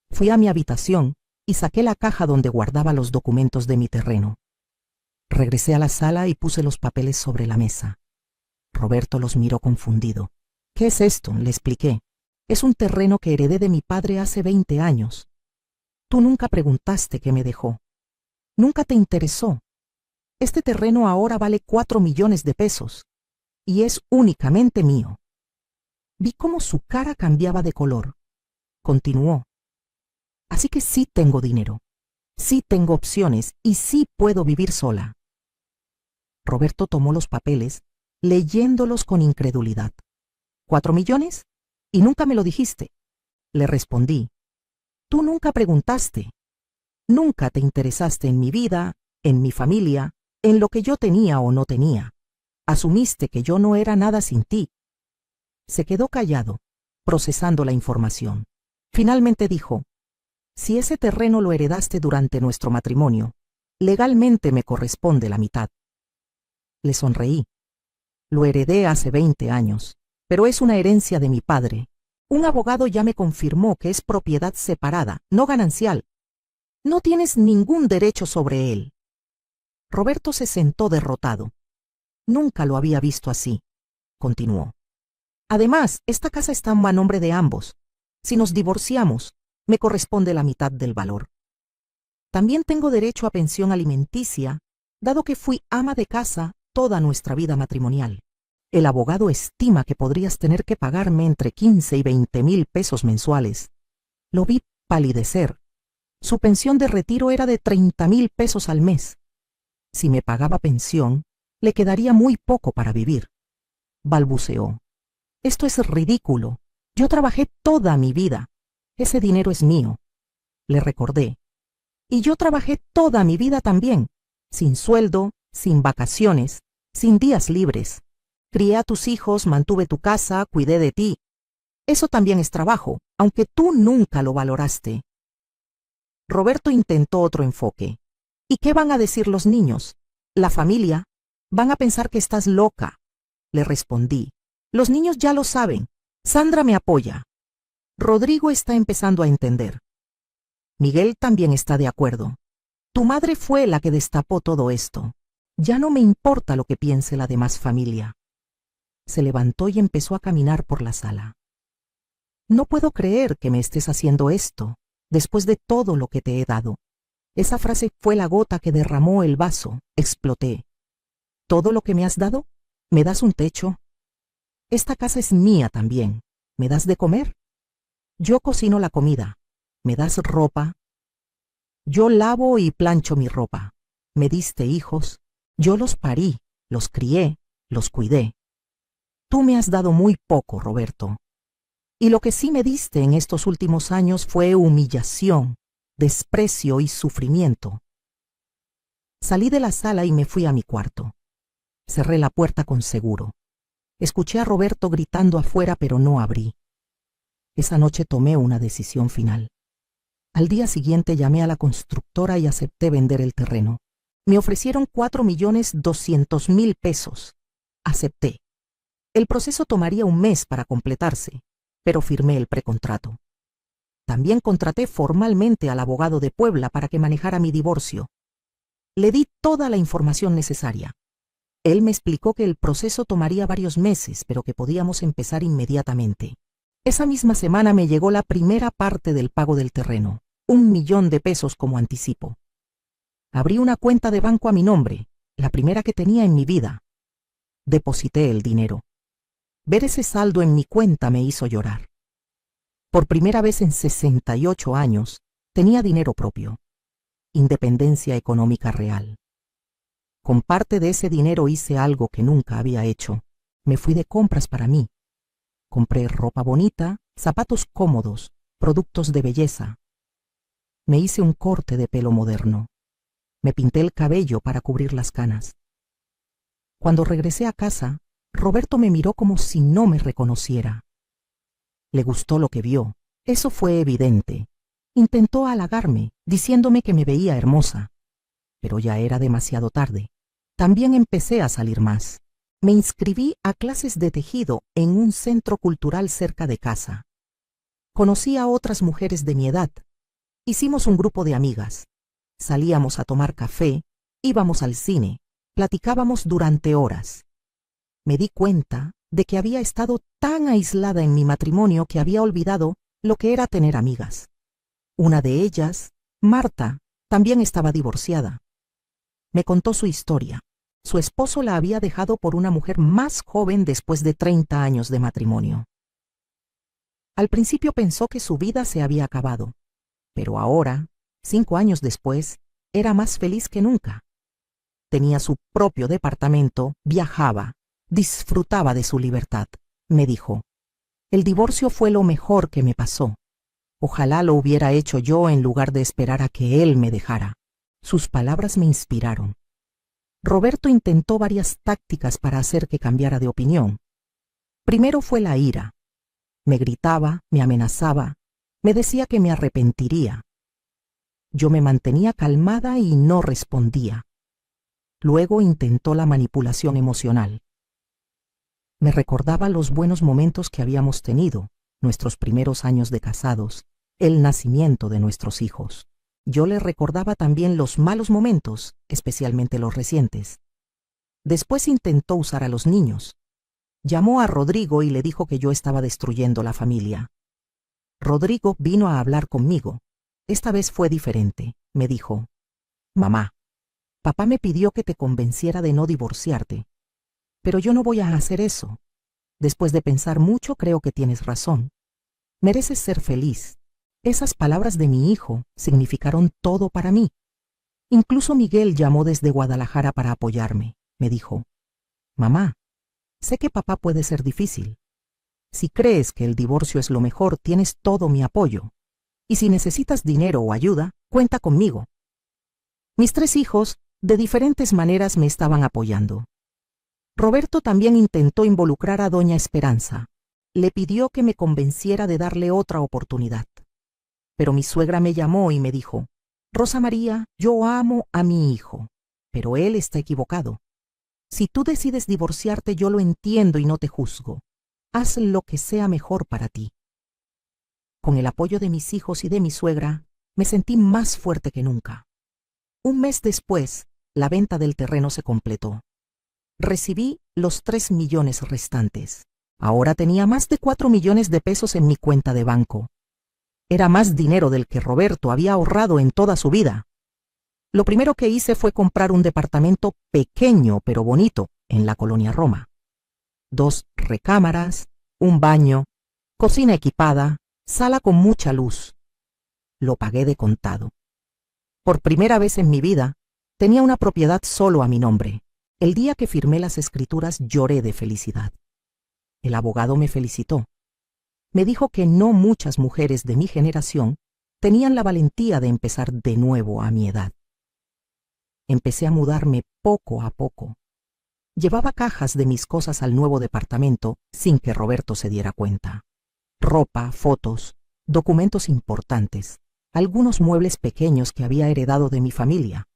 Fui a mi habitación y saqué la caja donde guardaba los documentos de mi terreno. Regresé a la sala y puse los papeles sobre la mesa. Roberto los miró confundido. «¿Qué es esto?», le expliqué. «Es un terreno que heredé de mi padre hace 20 años. Tú nunca preguntaste qué me dejó. Nunca te interesó. Este terreno ahora vale 4 millones de pesos y es únicamente mío». Vi cómo su cara cambiaba de color. Continuó: «Así que sí tengo dinero, sí tengo opciones y sí puedo vivir sola». Roberto tomó los papeles, leyéndolos con incredulidad. «¿4 millones? ¿Y nunca me lo dijiste?». Le respondí: «Tú nunca preguntaste. Nunca te interesaste en mi vida, en mi familia, en lo que yo tenía o no tenía. Asumiste que yo no era nada sin ti». Se quedó callado, procesando la información. Finalmente dijo: «Si ese terreno lo heredaste durante nuestro matrimonio, legalmente me corresponde la mitad». Le sonreí. «Lo heredé hace 20 años, pero es una herencia de mi padre, Un abogado ya me confirmó que es propiedad separada, no ganancial. No tienes ningún derecho sobre él. Roberto se sentó derrotado. Nunca lo había visto así. Continuó. Además, esta casa está a nombre de ambos. Si nos divorciamos, me corresponde la mitad del valor. También tengo derecho a pensión alimenticia, dado que fui ama de casa toda nuestra vida matrimonial. El abogado estima que podrías tener que pagarme entre 15 y 20,000 pesos mensuales. Lo vi palidecer. Su pensión de retiro era de 30,000 pesos al mes. Si me pagaba pensión, le quedaría muy poco para vivir. Balbuceó. Esto es ridículo. Yo trabajé toda mi vida. Ese dinero es mío. Le recordé. Y yo trabajé toda mi vida también, sin sueldo, sin vacaciones, sin días libres. Crié a tus hijos, mantuve tu casa, cuidé de ti. Eso también es trabajo, aunque tú nunca lo valoraste. Roberto intentó otro enfoque. ¿Y qué van a decir los niños? La familia. Van a pensar que estás loca. Le respondí. Los niños ya lo saben. Sandra me apoya. Rodrigo está empezando a entender. Miguel también está de acuerdo. Tu madre fue la que destapó todo esto. Ya no me importa lo que piense la demás familia. Se levantó y empezó a caminar por la sala. No puedo creer que me estés haciendo esto, después de todo lo que te he dado. Esa frase fue la gota que derramó el vaso. Exploté. ¿Todo lo que me has dado? ¿Me das un techo? Esta casa es mía también. ¿Me das de comer? Yo cocino la comida. ¿Me das ropa? Yo lavo y plancho mi ropa. ¿Me diste hijos? Yo los parí, los crié, los cuidé. Tú me has dado muy poco, Roberto. Y lo que sí me diste en estos últimos años fue humillación, desprecio y sufrimiento. Salí de la sala y me fui a mi cuarto. Cerré la puerta con seguro. Escuché a Roberto gritando afuera, pero no abrí. Esa noche tomé una decisión final. Al día siguiente llamé a la constructora y acepté vender el terreno. Me ofrecieron 4,200,000 pesos. Acepté. El proceso tomaría un mes para completarse, pero firmé el precontrato. También contraté formalmente al abogado de Puebla para que manejara mi divorcio. Le di toda la información necesaria. Él me explicó que el proceso tomaría varios meses, pero que podíamos empezar inmediatamente. Esa misma semana me llegó la primera parte del pago del terreno, 1,000,000 de pesos como anticipo. Abrí una cuenta de banco a mi nombre, la primera que tenía en mi vida. Deposité el dinero. Ver ese saldo en mi cuenta me hizo llorar. Por primera vez en 68 años, tenía dinero propio. Independencia económica real. Con parte de ese dinero hice algo que nunca había hecho. Me fui de compras para mí. Compré ropa bonita, zapatos cómodos, productos de belleza. Me hice un corte de pelo moderno. Me pinté el cabello para cubrir las canas. Cuando regresé a casa, Roberto me miró como si no me reconociera. Le gustó lo que vio, eso fue evidente. Intentó halagarme, diciéndome que me veía hermosa. Pero ya era demasiado tarde. También empecé a salir más. Me inscribí a clases de tejido en un centro cultural cerca de casa. Conocí a otras mujeres de mi edad. Hicimos un grupo de amigas. Salíamos a tomar café, íbamos al cine, platicábamos durante horas. Me di cuenta de que había estado tan aislada en mi matrimonio que había olvidado lo que era tener amigas. Una de ellas, Marta, también estaba divorciada. Me contó su historia. Su esposo la había dejado por una mujer más joven después de 30 años de matrimonio. Al principio pensó que su vida se había acabado, pero ahora, 5 años después, era más feliz que nunca. Tenía su propio departamento, viajaba, disfrutaba de su libertad. Me dijo, el divorcio fue lo mejor que me pasó. Ojalá lo hubiera hecho yo en lugar de esperar a que él me dejara. Sus palabras me inspiraron. Roberto intentó varias tácticas para hacer que cambiara de opinión. Primero fue la ira. Me gritaba, me amenazaba, me decía que me arrepentiría. Yo me mantenía calmada y no respondía. Luego intentó la manipulación emocional. Me recordaba los buenos momentos que habíamos tenido, nuestros primeros años de casados, el nacimiento de nuestros hijos. Yo le recordaba también los malos momentos, especialmente los recientes. Después intentó usar a los niños. Llamó a Rodrigo y le dijo que yo estaba destruyendo la familia. Rodrigo vino a hablar conmigo. Esta vez fue diferente. Me dijo: «Mamá, papá me pidió que te convenciera de no divorciarte. Pero yo no voy a hacer eso. Después de pensar mucho, creo que tienes razón. Mereces ser feliz». Esas palabras de mi hijo significaron todo para mí. Incluso Miguel llamó desde Guadalajara para apoyarme. Me dijo: «Mamá, sé que papá puede ser difícil. Si crees que el divorcio es lo mejor, tienes todo mi apoyo. Y si necesitas dinero o ayuda, cuenta conmigo». Mis 3 hijos, de diferentes maneras, me estaban apoyando. Roberto también intentó involucrar a doña Esperanza. Le pidió que me convenciera de darle otra oportunidad. Pero mi suegra me llamó y me dijo: «Rosa María, yo amo a mi hijo, pero él está equivocado. Si tú decides divorciarte, yo lo entiendo y no te juzgo. Haz lo que sea mejor para ti». Con el apoyo de mis hijos y de mi suegra, me sentí más fuerte que nunca. Un mes después, la venta del terreno se completó. Recibí los 3 millones restantes. Ahora tenía más de 4 millones de pesos en mi cuenta de banco. Era más dinero del que Roberto había ahorrado en toda su vida. Lo primero que hice fue comprar un departamento pequeño pero bonito en la colonia Roma. 2 recámaras, un baño, cocina equipada, sala con mucha luz. Lo pagué de contado. Por primera vez en mi vida, tenía una propiedad solo a mi nombre. El día que firmé las escrituras lloré de felicidad. El abogado me felicitó. Me dijo que no muchas mujeres de mi generación tenían la valentía de empezar de nuevo a mi edad. Empecé a mudarme poco a poco. Llevaba cajas de mis cosas al nuevo departamento sin que Roberto se diera cuenta. Ropa, fotos, documentos importantes, algunos muebles pequeños que había heredado de mi familia.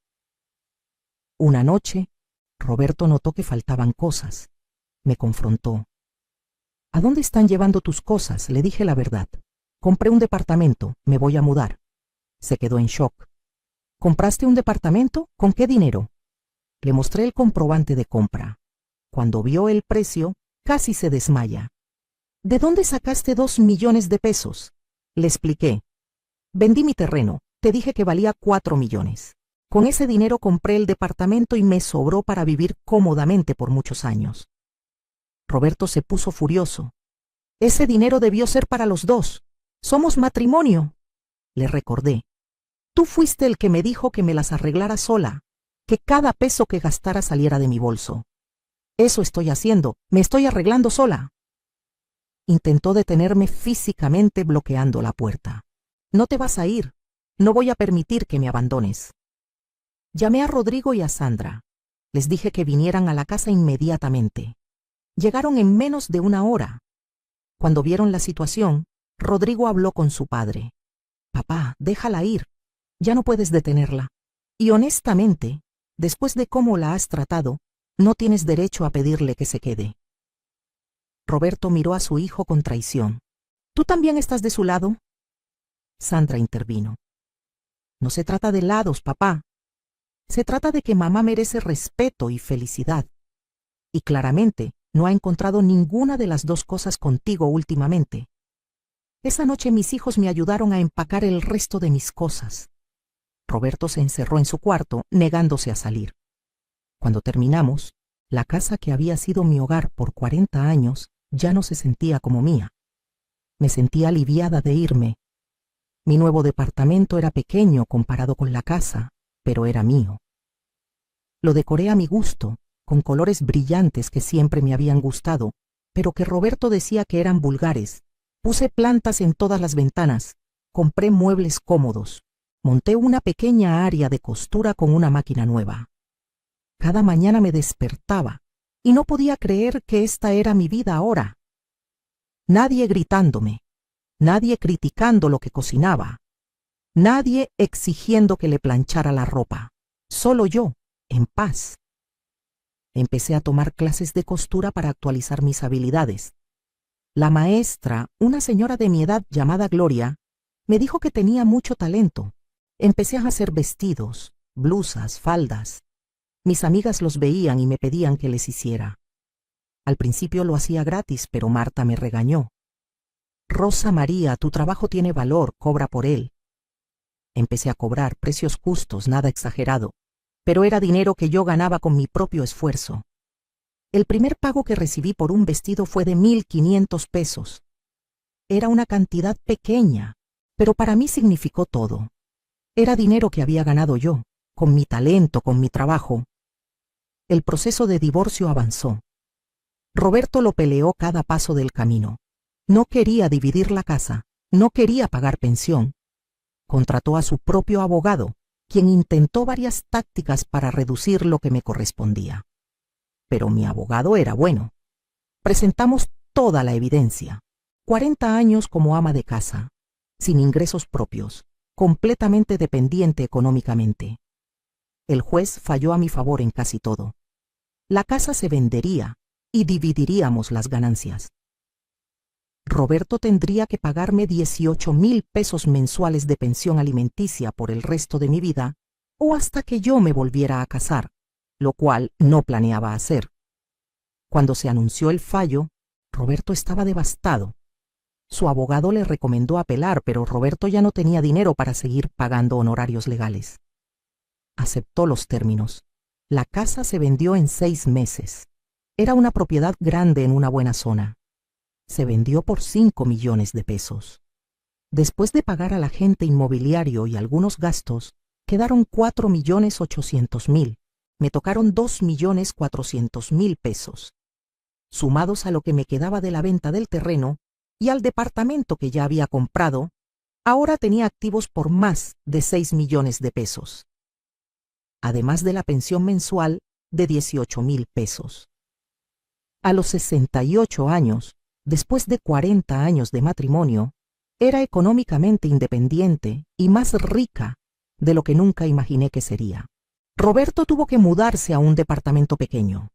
Una noche, Roberto notó que faltaban cosas. Me confrontó. «¿A dónde están llevando tus cosas?», le dije la verdad. «Compré un departamento, me voy a mudar». Se quedó en shock. «¿Compraste un departamento? ¿Con qué dinero?». Le mostré el comprobante de compra. Cuando vio el precio, casi se desmaya. «¿De dónde sacaste 2 millones de pesos?». Le expliqué. «Vendí mi terreno, te dije que valía 4 millones. Con ese dinero compré el departamento y me sobró para vivir cómodamente por muchos años». Roberto se puso furioso. «Ese dinero debió ser para los 2. Somos matrimonio». Le recordé. «Tú fuiste el que me dijo que me las arreglara sola, que cada peso que gastara saliera de mi bolso. Eso estoy haciendo, me estoy arreglando sola». Intentó detenerme físicamente bloqueando la puerta. «No te vas a ir. No voy a permitir que me abandones». Llamé a Rodrigo y a Sandra. Les dije que vinieran a la casa inmediatamente. Llegaron en menos de 1 hora. Cuando vieron la situación, Rodrigo habló con su padre. «Papá, déjala ir. Ya no puedes detenerla. Y honestamente, después de cómo la has tratado, no tienes derecho a pedirle que se quede». Roberto miró a su hijo con traición. «¿Tú también estás de su lado?». Sandra intervino. «No se trata de lados, papá. Se trata de que mamá merece respeto y felicidad. Y claramente, no ha encontrado ninguna de las 2 cosas contigo últimamente. Esa noche mis hijos me ayudaron a empacar el resto de mis cosas». Roberto se encerró en su cuarto, negándose a salir. Cuando terminamos, la casa que había sido mi hogar por 40 años ya no se sentía como mía. Me sentía aliviada de irme. Mi nuevo departamento era pequeño comparado con la casa, pero era mío. Lo decoré a mi gusto, con colores brillantes que siempre me habían gustado, pero que Roberto decía que eran vulgares. Puse plantas en todas las ventanas, compré muebles cómodos, monté una pequeña área de costura con una máquina nueva. Cada mañana me despertaba y no podía creer que esta era mi vida ahora. Nadie gritándome, nadie criticando lo que cocinaba, nadie exigiendo que le planchara la ropa, solo yo, en paz. Empecé a tomar clases de costura para actualizar mis habilidades. La maestra, una señora de mi edad llamada Gloria, me dijo que tenía mucho talento. Empecé a hacer vestidos, blusas, faldas. Mis amigas los veían y me pedían que les hiciera. Al principio lo hacía gratis, pero Marta me regañó. Rosa María, tu trabajo tiene valor, cobra por él. Empecé a cobrar precios justos, nada exagerado, pero era dinero que yo ganaba con mi propio esfuerzo. El primer pago que recibí por un vestido fue de 1,500 pesos. Era una cantidad pequeña, pero para mí significó todo. Era dinero que había ganado yo, con mi talento, con mi trabajo. El proceso de divorcio avanzó. Roberto lo peleó cada paso del camino. No quería dividir la casa, no quería pagar pensión. Contrató a su propio abogado, quien intentó varias tácticas para reducir lo que me correspondía. Pero mi abogado era bueno. Presentamos toda la evidencia. 40 años como ama de casa, sin ingresos propios, completamente dependiente económicamente. El juez falló a mi favor en casi todo. La casa se vendería y dividiríamos las ganancias. Roberto tendría que pagarme 18,000 pesos mensuales de pensión alimenticia por el resto de mi vida o hasta que yo me volviera a casar, lo cual no planeaba hacer. Cuando se anunció el fallo, Roberto estaba devastado. Su abogado le recomendó apelar, pero Roberto ya no tenía dinero para seguir pagando honorarios legales. Aceptó los términos. La casa se vendió en 6 meses. Era una propiedad grande en una buena zona. Se vendió por 5 millones de pesos. Después de pagar al agente inmobiliario y algunos gastos, quedaron 4,800,000. Me tocaron 2,400,000 pesos. Sumados a lo que me quedaba de la venta del terreno y al departamento que ya había comprado, ahora tenía activos por más de 6 millones de pesos. Además de la pensión mensual de 18,000 pesos. A los 68 años, después de 40 años de matrimonio, era económicamente independiente y más rica de lo que nunca imaginé que sería. Roberto tuvo que mudarse a un departamento pequeño.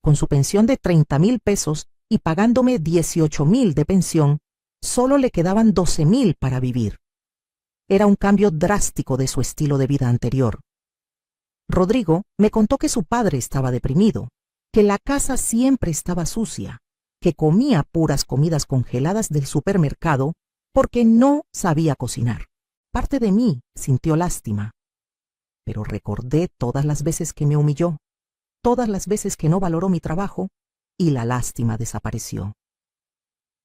Con su pensión de 30,000 pesos y pagándome 18,000 de pensión, solo le quedaban 12,000 para vivir. Era un cambio drástico de su estilo de vida anterior. Rodrigo me contó que su padre estaba deprimido, que la casa siempre estaba sucia, que comía puras comidas congeladas del supermercado porque no sabía cocinar. Parte de mí sintió lástima, pero recordé todas las veces que me humilló, todas las veces que no valoró mi trabajo, y la lástima desapareció.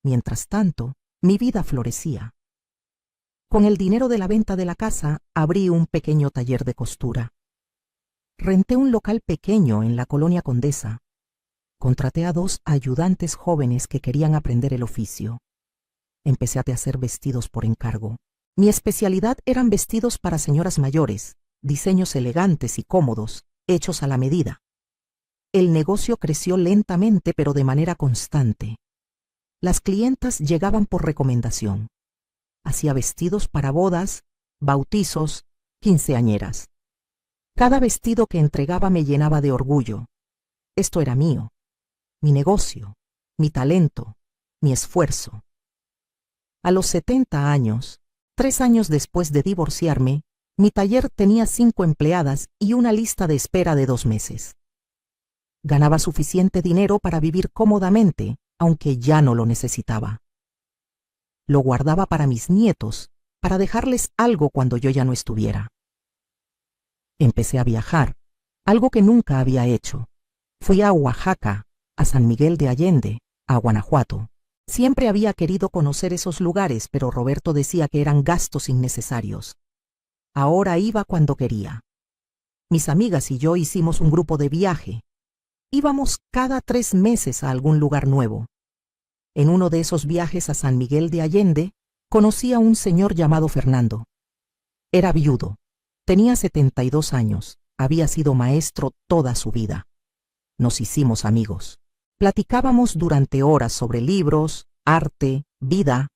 Mientras tanto, mi vida florecía. Con el dinero de la venta de la casa, abrí un pequeño taller de costura. Renté un local pequeño en la colonia Condesa. Contraté a 2 ayudantes jóvenes que querían aprender el oficio. Empecé a hacer vestidos por encargo. Mi especialidad eran vestidos para señoras mayores, diseños elegantes y cómodos, hechos a la medida. El negocio creció lentamente pero de manera constante. Las clientas llegaban por recomendación. Hacía vestidos para bodas, bautizos, quinceañeras. Cada vestido que entregaba me llenaba de orgullo. Esto era mío, mi negocio, mi talento, mi esfuerzo. A los 70 años, 3 años después de divorciarme, mi taller tenía 5 empleadas y una lista de espera de 2 meses. Ganaba suficiente dinero para vivir cómodamente, aunque ya no lo necesitaba. Lo guardaba para mis nietos, para dejarles algo cuando yo ya no estuviera. Empecé a viajar, algo que nunca había hecho. Fui a Oaxaca, a San Miguel de Allende, a Guanajuato. Siempre había querido conocer esos lugares, pero Roberto decía que eran gastos innecesarios. Ahora iba cuando quería. Mis amigas y yo hicimos un grupo de viaje. Íbamos cada 3 meses a algún lugar nuevo. En uno de esos viajes a San Miguel de Allende, conocí a un señor llamado Fernando. Era viudo. Tenía 72 años. Había sido maestro toda su vida. Nos hicimos amigos. Platicábamos durante horas sobre libros, arte, vida.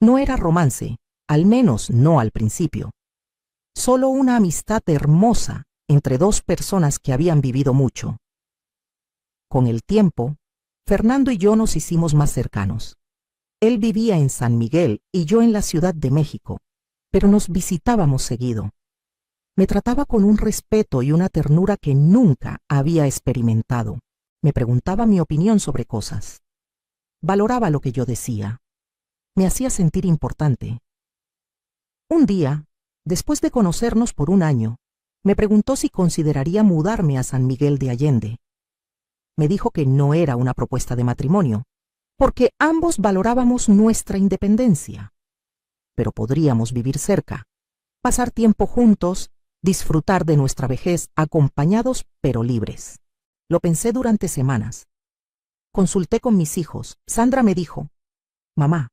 No era romance, al menos no al principio. Solo una amistad hermosa entre 2 personas que habían vivido mucho. Con el tiempo, Fernando y yo nos hicimos más cercanos. Él vivía en San Miguel y yo en la Ciudad de México, pero nos visitábamos seguido. Me trataba con un respeto y una ternura que nunca había experimentado. Me preguntaba mi opinión sobre cosas. Valoraba lo que yo decía. Me hacía sentir importante. Un día, después de conocernos por un año, me preguntó si consideraría mudarme a San Miguel de Allende. Me dijo que no era una propuesta de matrimonio, porque ambos valorábamos nuestra independencia. Pero podríamos vivir cerca, pasar tiempo juntos, disfrutar de nuestra vejez acompañados pero libres. Lo pensé durante semanas. Consulté con mis hijos. Sandra me dijo: «Mamá,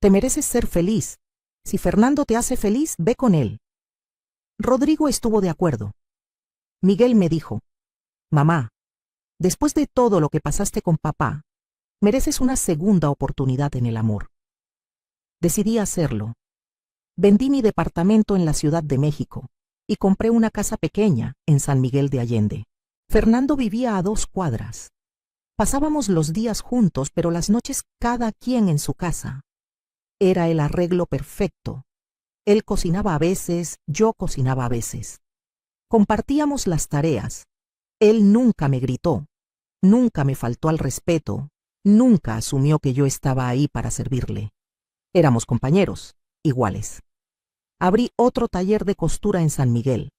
te mereces ser feliz. Si Fernando te hace feliz, ve con él». Rodrigo estuvo de acuerdo. Miguel me dijo: «Mamá, después de todo lo que pasaste con papá, mereces una segunda oportunidad en el amor». Decidí hacerlo. Vendí mi departamento en la Ciudad de México y compré una casa pequeña en San Miguel de Allende. Fernando vivía a 2 cuadras. Pasábamos los días juntos, pero las noches cada quien en su casa. Era el arreglo perfecto. Él cocinaba a veces, yo cocinaba a veces. Compartíamos las tareas. Él nunca me gritó, nunca me faltó al respeto, nunca asumió que yo estaba ahí para servirle. Éramos compañeros, iguales. Abrí otro taller de costura en San Miguel.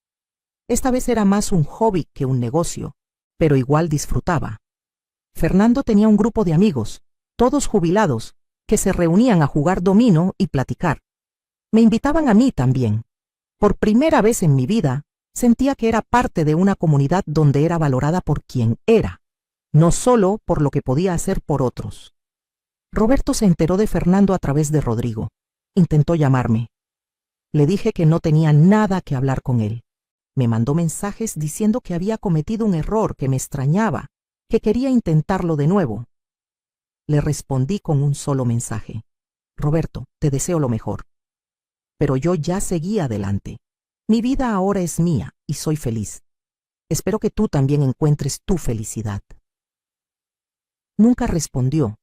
Esta vez era más un hobby que un negocio, pero igual disfrutaba. Fernando tenía un grupo de amigos, todos jubilados, que se reunían a jugar dominó y platicar. Me invitaban a mí también. Por primera vez en mi vida, sentía que era parte de una comunidad donde era valorada por quien era, no solo por lo que podía hacer por otros. Roberto se enteró de Fernando a través de Rodrigo. Intentó llamarme. Le dije que no tenía nada que hablar con él. Me mandó mensajes diciendo que había cometido un error, que me extrañaba, que quería intentarlo de nuevo. Le respondí con un solo mensaje: «Roberto, te deseo lo mejor». Pero yo ya seguía adelante. Mi vida ahora es mía y soy feliz. Espero que tú también encuentres tu felicidad. Nunca respondió.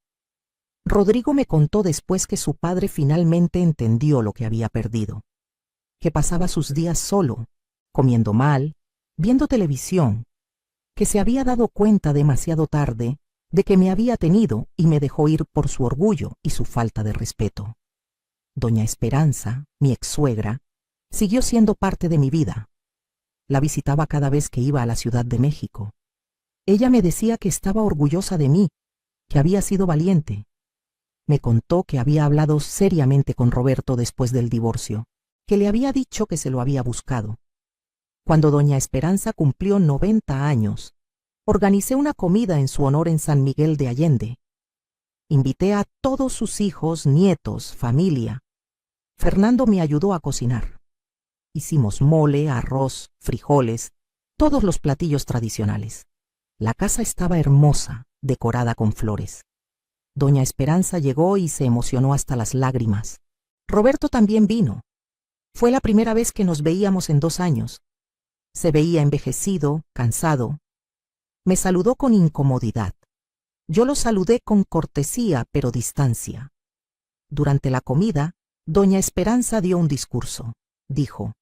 Rodrigo me contó después que su padre finalmente entendió lo que había perdido, que pasaba sus días solo, comiendo mal, viendo televisión, que se había dado cuenta demasiado tarde de que me había tenido y me dejó ir por su orgullo y su falta de respeto. Doña Esperanza, mi ex-suegra, siguió siendo parte de mi vida. La visitaba cada vez que iba a la Ciudad de México. Ella me decía que estaba orgullosa de mí, que había sido valiente. Me contó que había hablado seriamente con Roberto después del divorcio, que le había dicho que se lo había buscado. Cuando doña Esperanza cumplió 90 años, organicé una comida en su honor en San Miguel de Allende. Invité a todos sus hijos, nietos, familia. Fernando me ayudó a cocinar. Hicimos mole, arroz, frijoles, todos los platillos tradicionales. La casa estaba hermosa, decorada con flores. Doña Esperanza llegó y se emocionó hasta las lágrimas. Roberto también vino. Fue la primera vez que nos veíamos en 2 años. Se veía envejecido, cansado. Me saludó con incomodidad. Yo lo saludé con cortesía, pero distancia. Durante la comida, doña Esperanza dio un discurso. Dijo: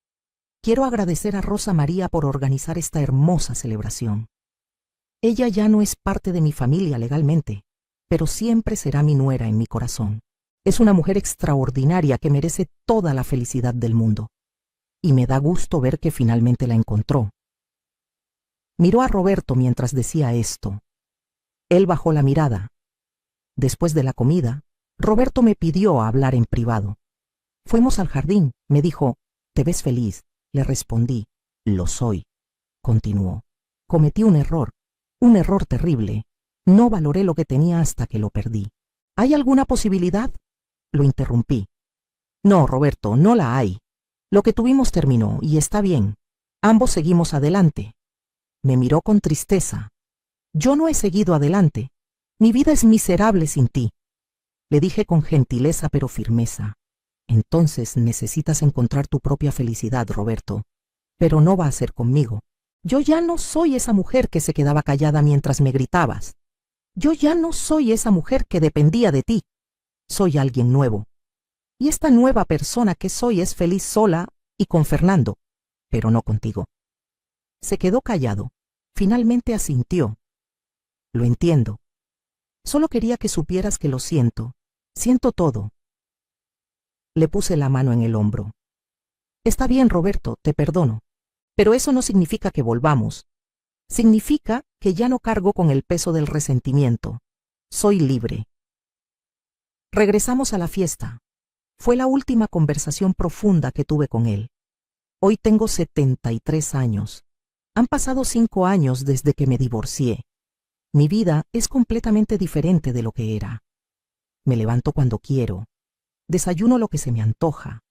«Quiero agradecer a Rosa María por organizar esta hermosa celebración. Ella ya no es parte de mi familia legalmente, pero siempre será mi nuera en mi corazón. Es una mujer extraordinaria que merece toda la felicidad del mundo. Y me da gusto ver que finalmente la encontró». Miró a Roberto mientras decía esto. Él bajó la mirada. Después de la comida, Roberto me pidió hablar en privado. Fuimos al jardín. Me dijo: «¿Te ves feliz?». Le respondí: «Lo soy». Continuó: «Cometí un error terrible. No valoré lo que tenía hasta que lo perdí». «¿Hay alguna posibilidad?». Lo interrumpí. «No, Roberto, no la hay. Lo que tuvimos terminó y está bien. Ambos seguimos adelante». Me miró con tristeza. «Yo no he seguido adelante. Mi vida es miserable sin ti». Le dije con gentileza pero firmeza: «Entonces necesitas encontrar tu propia felicidad, Roberto. Pero no va a ser conmigo. Yo ya no soy esa mujer que se quedaba callada mientras me gritabas. Yo ya no soy esa mujer que dependía de ti. Soy alguien nuevo. Y esta nueva persona que soy es feliz sola y con Fernando, pero no contigo. Se quedó callado. Finalmente asintió. Lo entiendo. Solo quería que supieras que lo siento. Siento todo. Le puse la mano en el hombro. Está bien, Roberto, te perdono. Pero eso no significa que volvamos. Significa que ya no cargo con el peso del resentimiento. Soy libre. Regresamos a la fiesta. Fue la última conversación profunda que tuve con él. Hoy tengo 73 años. Han pasado 5 años desde que me divorcié. Mi vida es completamente diferente de lo que era. Me levanto cuando quiero. Desayuno lo que se me antoja.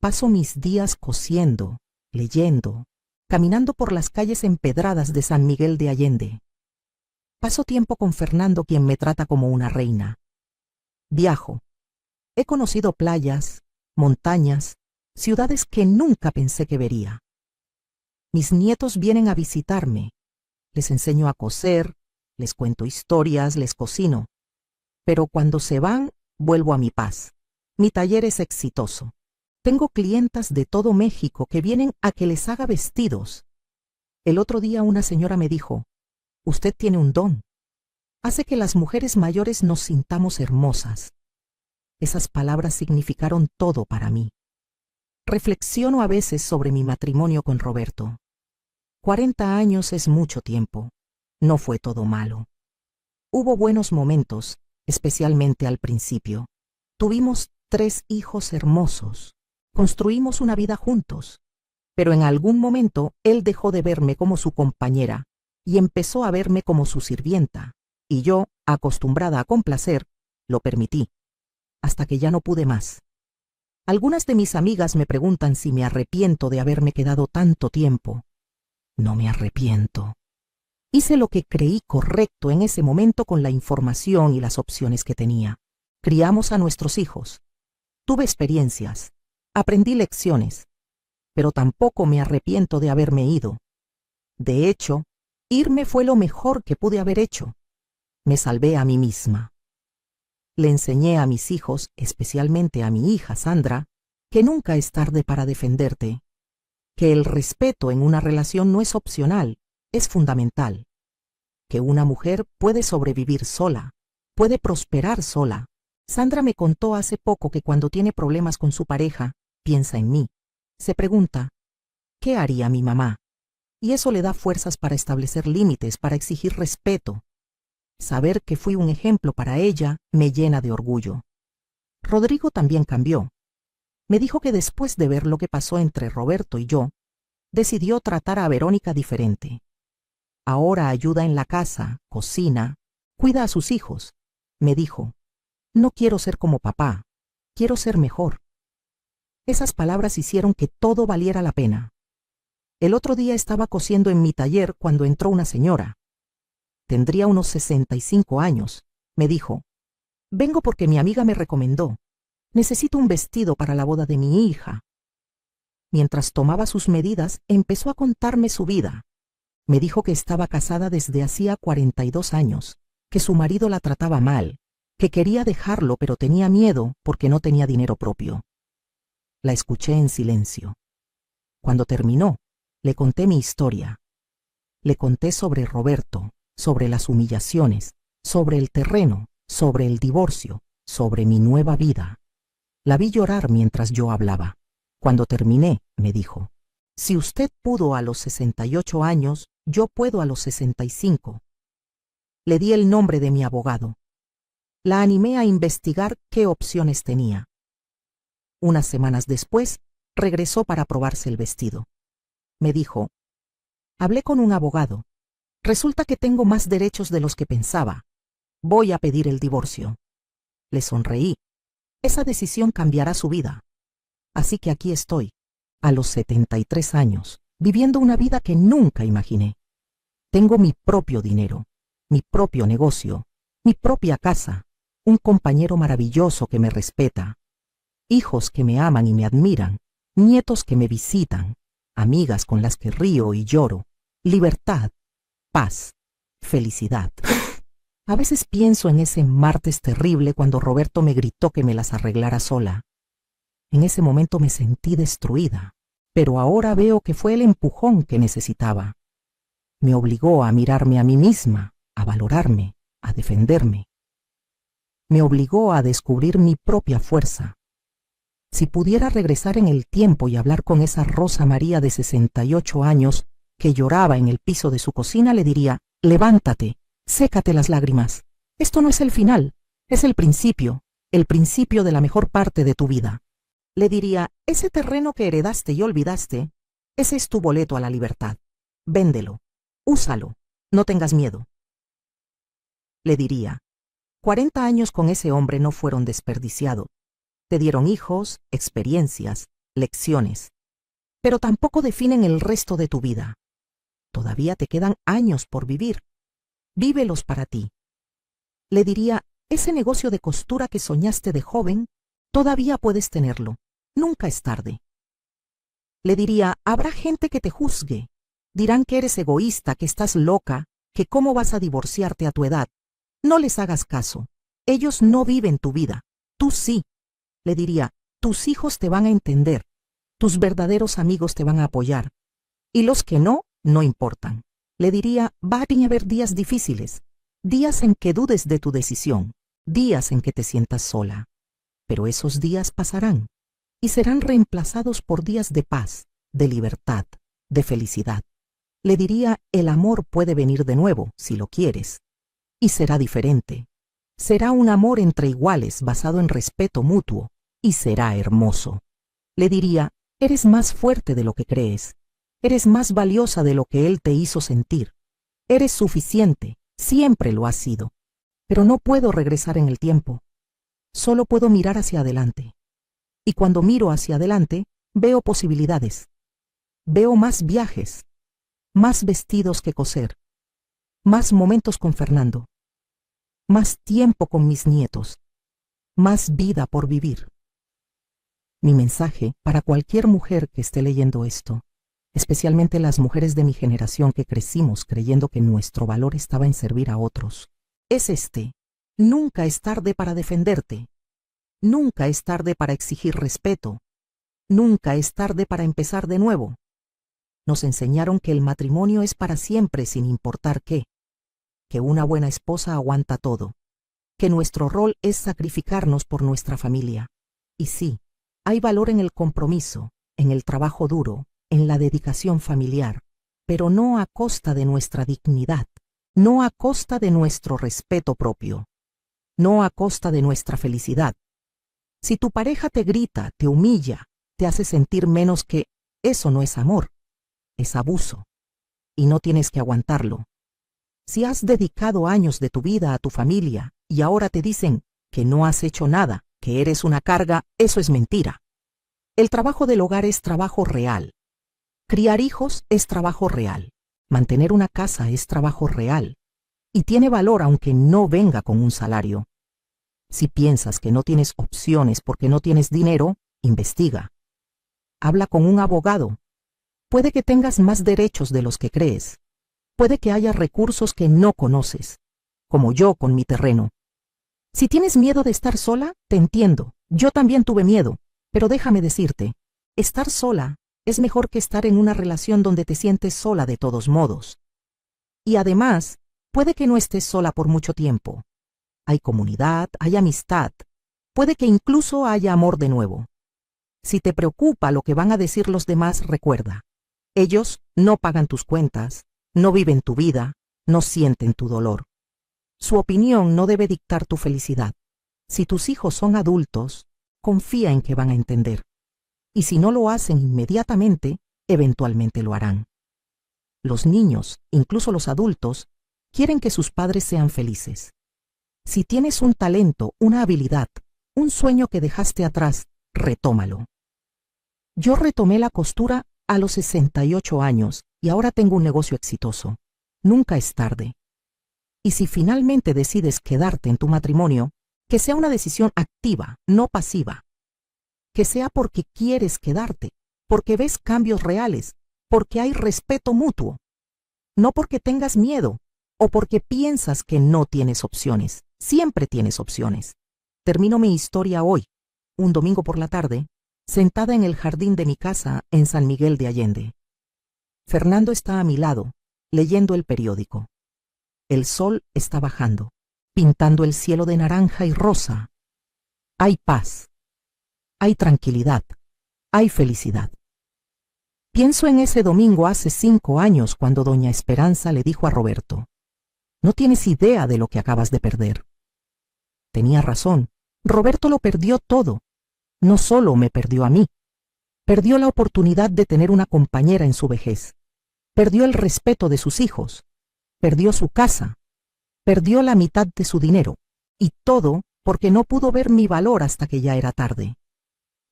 Paso mis días cosiendo, leyendo, caminando por las calles empedradas de San Miguel de Allende. Paso tiempo con Fernando, quien me trata como una reina. Viajo. He conocido playas, montañas, ciudades que nunca pensé que vería. Mis nietos vienen a visitarme. Les enseño a coser, les cuento historias, les cocino. Pero cuando se van, vuelvo a mi paz. Mi taller es exitoso. Tengo clientas de todo México que vienen a que les haga vestidos. El otro día una señora me dijo, usted tiene un don. Hace que las mujeres mayores nos sintamos hermosas. Esas palabras significaron todo para mí. Reflexiono a veces sobre mi matrimonio con Roberto. 40 años es mucho tiempo. No fue todo malo. Hubo buenos momentos, especialmente al principio. Tuvimos 3 hijos hermosos. Construimos una vida juntos. Pero en algún momento él dejó de verme como su compañera y empezó a verme como su sirvienta. Y yo, acostumbrada a complacer, lo permití. Hasta que ya no pude más. Algunas de mis amigas me preguntan si me arrepiento de haberme quedado tanto tiempo. No me arrepiento. Hice lo que creí correcto en ese momento con la información y las opciones que tenía. Criamos a nuestros hijos. Tuve experiencias. Aprendí lecciones. Pero tampoco me arrepiento de haberme ido. De hecho, irme fue lo mejor que pude haber hecho. Me salvé a mí misma. Le enseñé a mis hijos, especialmente a mi hija Sandra, que nunca es tarde para defenderte, que el respeto en una relación no es opcional, es fundamental, que una mujer puede sobrevivir sola, puede prosperar sola. Sandra me contó hace poco que cuando tiene problemas con su pareja, piensa en mí. Se pregunta, ¿qué haría mi mamá? Y eso le da fuerzas para establecer límites, para exigir respeto. Saber que fui un ejemplo para ella me llena de orgullo. Rodrigo también cambió. Me dijo que después de ver lo que pasó entre Roberto y yo, decidió tratar a Verónica diferente. Ahora ayuda en la casa, cocina, cuida a sus hijos. Me dijo, no quiero ser como papá, quiero ser mejor. Esas palabras hicieron que todo valiera la pena. El otro día estaba cosiendo en mi taller cuando entró una señora. Tendría unos 65 años. Me dijo, vengo porque mi amiga me recomendó. Necesito un vestido para la boda de mi hija. Mientras tomaba sus medidas, empezó a contarme su vida. Me dijo que estaba casada desde hacía 42 años, que su marido la trataba mal, que quería dejarlo pero tenía miedo porque no tenía dinero propio. La escuché en silencio. Cuando terminó, le conté mi historia. Le conté sobre Roberto, sobre las humillaciones, sobre el terreno, sobre el divorcio, sobre mi nueva vida. La vi llorar mientras yo hablaba. Cuando terminé, me dijo, si usted pudo a los 68 años, yo puedo a los 65. Le di el nombre de mi abogado. La animé a investigar qué opciones tenía. Unas semanas después, regresó para probarse el vestido. Me dijo, hablé con un abogado. Resulta que tengo más derechos de los que pensaba. Voy a pedir el divorcio. Le sonreí. Esa decisión cambiará su vida. Así que aquí estoy, a los 73 años, viviendo una vida que nunca imaginé. Tengo mi propio dinero, mi propio negocio, mi propia casa, un compañero maravilloso que me respeta, hijos que me aman y me admiran, nietos que me visitan, amigas con las que río y lloro, libertad, paz, felicidad. A veces pienso en ese martes terrible cuando Roberto me gritó que me las arreglara sola. En ese momento me sentí destruida, pero ahora veo que fue el empujón que necesitaba. Me obligó a mirarme a mí misma, a valorarme, a defenderme. Me obligó a descubrir mi propia fuerza. Si pudiera regresar en el tiempo y hablar con esa Rosa María de 68 años que lloraba en el piso de su cocina, le diría: levántate, sécate las lágrimas. Esto no es el final, es el principio de la mejor parte de tu vida. Le diría: ese terreno que heredaste y olvidaste, ese es tu boleto a la libertad. Véndelo, úsalo, no tengas miedo. Le diría: 40 años con ese hombre no fueron desperdiciados. Te dieron hijos, experiencias, lecciones, pero tampoco definen el resto de tu vida. Todavía te quedan años por vivir. Vívelos para ti. Le diría: ese negocio de costura que soñaste de joven, todavía puedes tenerlo. Nunca es tarde. Le diría: habrá gente que te juzgue. Dirán que eres egoísta, que estás loca, que cómo vas a divorciarte a tu edad. No les hagas caso. Ellos no viven tu vida. Tú sí. Le diría: tus hijos te van a entender. Tus verdaderos amigos te van a apoyar. Y los que no, no importan. Le diría: van a haber días difíciles, días en que dudes de tu decisión, días en que te sientas sola. Pero esos días pasarán y serán reemplazados por días de paz, de libertad, de felicidad. Le diría: el amor puede venir de nuevo, si lo quieres. Y será diferente. Será un amor entre iguales basado en respeto mutuo. Y será hermoso. Le diría: eres más fuerte de lo que crees. Eres más valiosa de lo que él te hizo sentir. Eres suficiente, siempre lo has sido. Pero no puedo regresar en el tiempo. Solo puedo mirar hacia adelante. Y cuando miro hacia adelante, veo posibilidades. Veo más viajes, más vestidos que coser, más momentos con Fernando, más tiempo con mis nietos, más vida por vivir. Mi mensaje para cualquier mujer que esté leyendo esto, especialmente las mujeres de mi generación que crecimos creyendo que nuestro valor estaba en servir a otros, es este: nunca es tarde para defenderte, nunca es tarde para exigir respeto, nunca es tarde para empezar de nuevo. Nos enseñaron que el matrimonio es para siempre sin importar qué, que una buena esposa aguanta todo, que nuestro rol es sacrificarnos por nuestra familia. Y sí, hay valor en el compromiso, en el trabajo duro, en la dedicación familiar, pero no a costa de nuestra dignidad, no a costa de nuestro respeto propio, no a costa de nuestra felicidad. Si tu pareja te grita, te humilla, te hace sentir menos que, eso no es amor, es abuso, y no tienes que aguantarlo. Si has dedicado años de tu vida a tu familia y ahora te dicen que no has hecho nada, que eres una carga, eso es mentira. El trabajo del hogar es trabajo real. Criar hijos es trabajo real. Mantener una casa es trabajo real. Y tiene valor aunque no venga con un salario. Si piensas que no tienes opciones porque no tienes dinero, investiga. Habla con un abogado. Puede que tengas más derechos de los que crees. Puede que haya recursos que no conoces, como yo con mi terreno. Si tienes miedo de estar sola, te entiendo. Yo también tuve miedo, pero déjame decirte, estar sola es mejor que estar en una relación donde te sientes sola de todos modos. Y además, puede que no estés sola por mucho tiempo. Hay comunidad, hay amistad, puede que incluso haya amor de nuevo. Si te preocupa lo que van a decir los demás, recuerda, ellos no pagan tus cuentas, no viven tu vida, no sienten tu dolor. Su opinión no debe dictar tu felicidad. Si tus hijos son adultos, confía en que van a entender. Y si no lo hacen inmediatamente, eventualmente lo harán. Los niños, incluso los adultos, quieren que sus padres sean felices. Si tienes un talento, una habilidad, un sueño que dejaste atrás, retómalo. Yo retomé la costura a los 68 años y ahora tengo un negocio exitoso. Nunca es tarde. Y si finalmente decides quedarte en tu matrimonio, que sea una decisión activa, no pasiva. Que sea porque quieres quedarte, porque ves cambios reales, porque hay respeto mutuo. No porque tengas miedo, o porque piensas que no tienes opciones. Siempre tienes opciones. Termino mi historia hoy, un domingo por la tarde, sentada en el jardín de mi casa en San Miguel de Allende. Fernando está a mi lado, leyendo el periódico. El sol está bajando, pintando el cielo de naranja y rosa. Hay paz, hay tranquilidad, hay felicidad. Pienso en ese domingo hace 5 años cuando doña Esperanza le dijo a Roberto: «No tienes idea de lo que acabas de perder». Tenía razón, Roberto lo perdió todo. No solo me perdió a mí, perdió la oportunidad de tener una compañera en su vejez, perdió el respeto de sus hijos, perdió su casa, perdió la mitad de su dinero, y todo porque no pudo ver mi valor hasta que ya era tarde.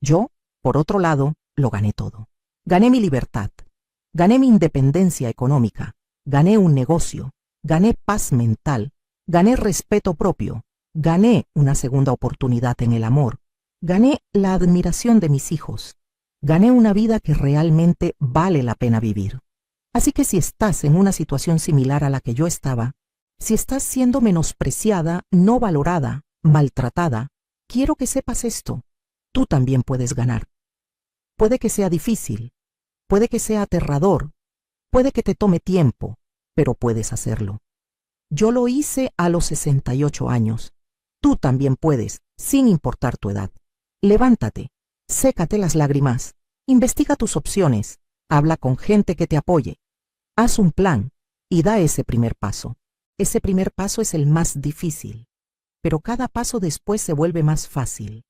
Yo, por otro lado, lo gané todo. Gané mi libertad, gané mi independencia económica, gané un negocio, gané paz mental, gané respeto propio, gané una segunda oportunidad en el amor, gané la admiración de mis hijos, gané una vida que realmente vale la pena vivir. Así que si estás en una situación similar a la que yo estaba, si estás siendo menospreciada, no valorada, maltratada, quiero que sepas esto: tú también puedes ganar. Puede que sea difícil, puede que sea aterrador, puede que te tome tiempo, pero puedes hacerlo. Yo lo hice a los 68 años. Tú también puedes, sin importar tu edad. Levántate, sécate las lágrimas, investiga tus opciones, habla con gente que te apoye, haz un plan y da ese primer paso. Ese primer paso es el más difícil, pero cada paso después se vuelve más fácil.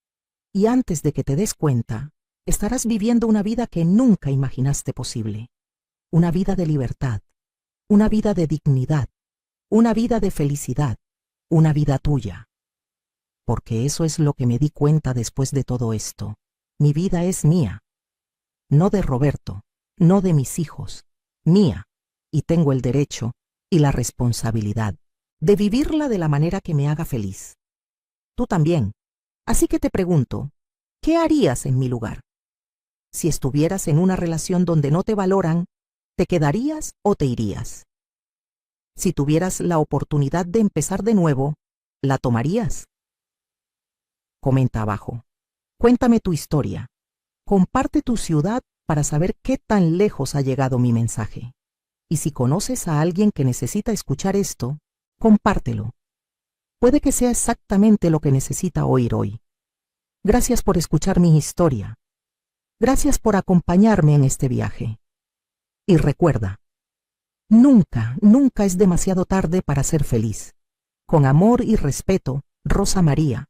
Y antes de que te des cuenta, estarás viviendo una vida que nunca imaginaste posible. Una vida de libertad, una vida de dignidad, una vida de felicidad, una vida tuya. Porque eso es lo que me di cuenta después de todo esto. Mi vida es mía, no de Roberto, no de mis hijos, mía, y tengo el derecho y la responsabilidad de vivirla de la manera que me haga feliz. Tú también. Así que te pregunto, ¿qué harías en mi lugar? Si estuvieras en una relación donde no te valoran, ¿te quedarías o te irías? Si tuvieras la oportunidad de empezar de nuevo, ¿la tomarías? Comenta abajo. Cuéntame tu historia. Comparte tu ciudad para saber qué tan lejos ha llegado mi mensaje. Y si conoces a alguien que necesita escuchar esto, compártelo. Puede que sea exactamente lo que necesita oír hoy. Gracias por escuchar mi historia. Gracias por acompañarme en este viaje. Y recuerda, nunca, nunca es demasiado tarde para ser feliz. Con amor y respeto, Rosa María,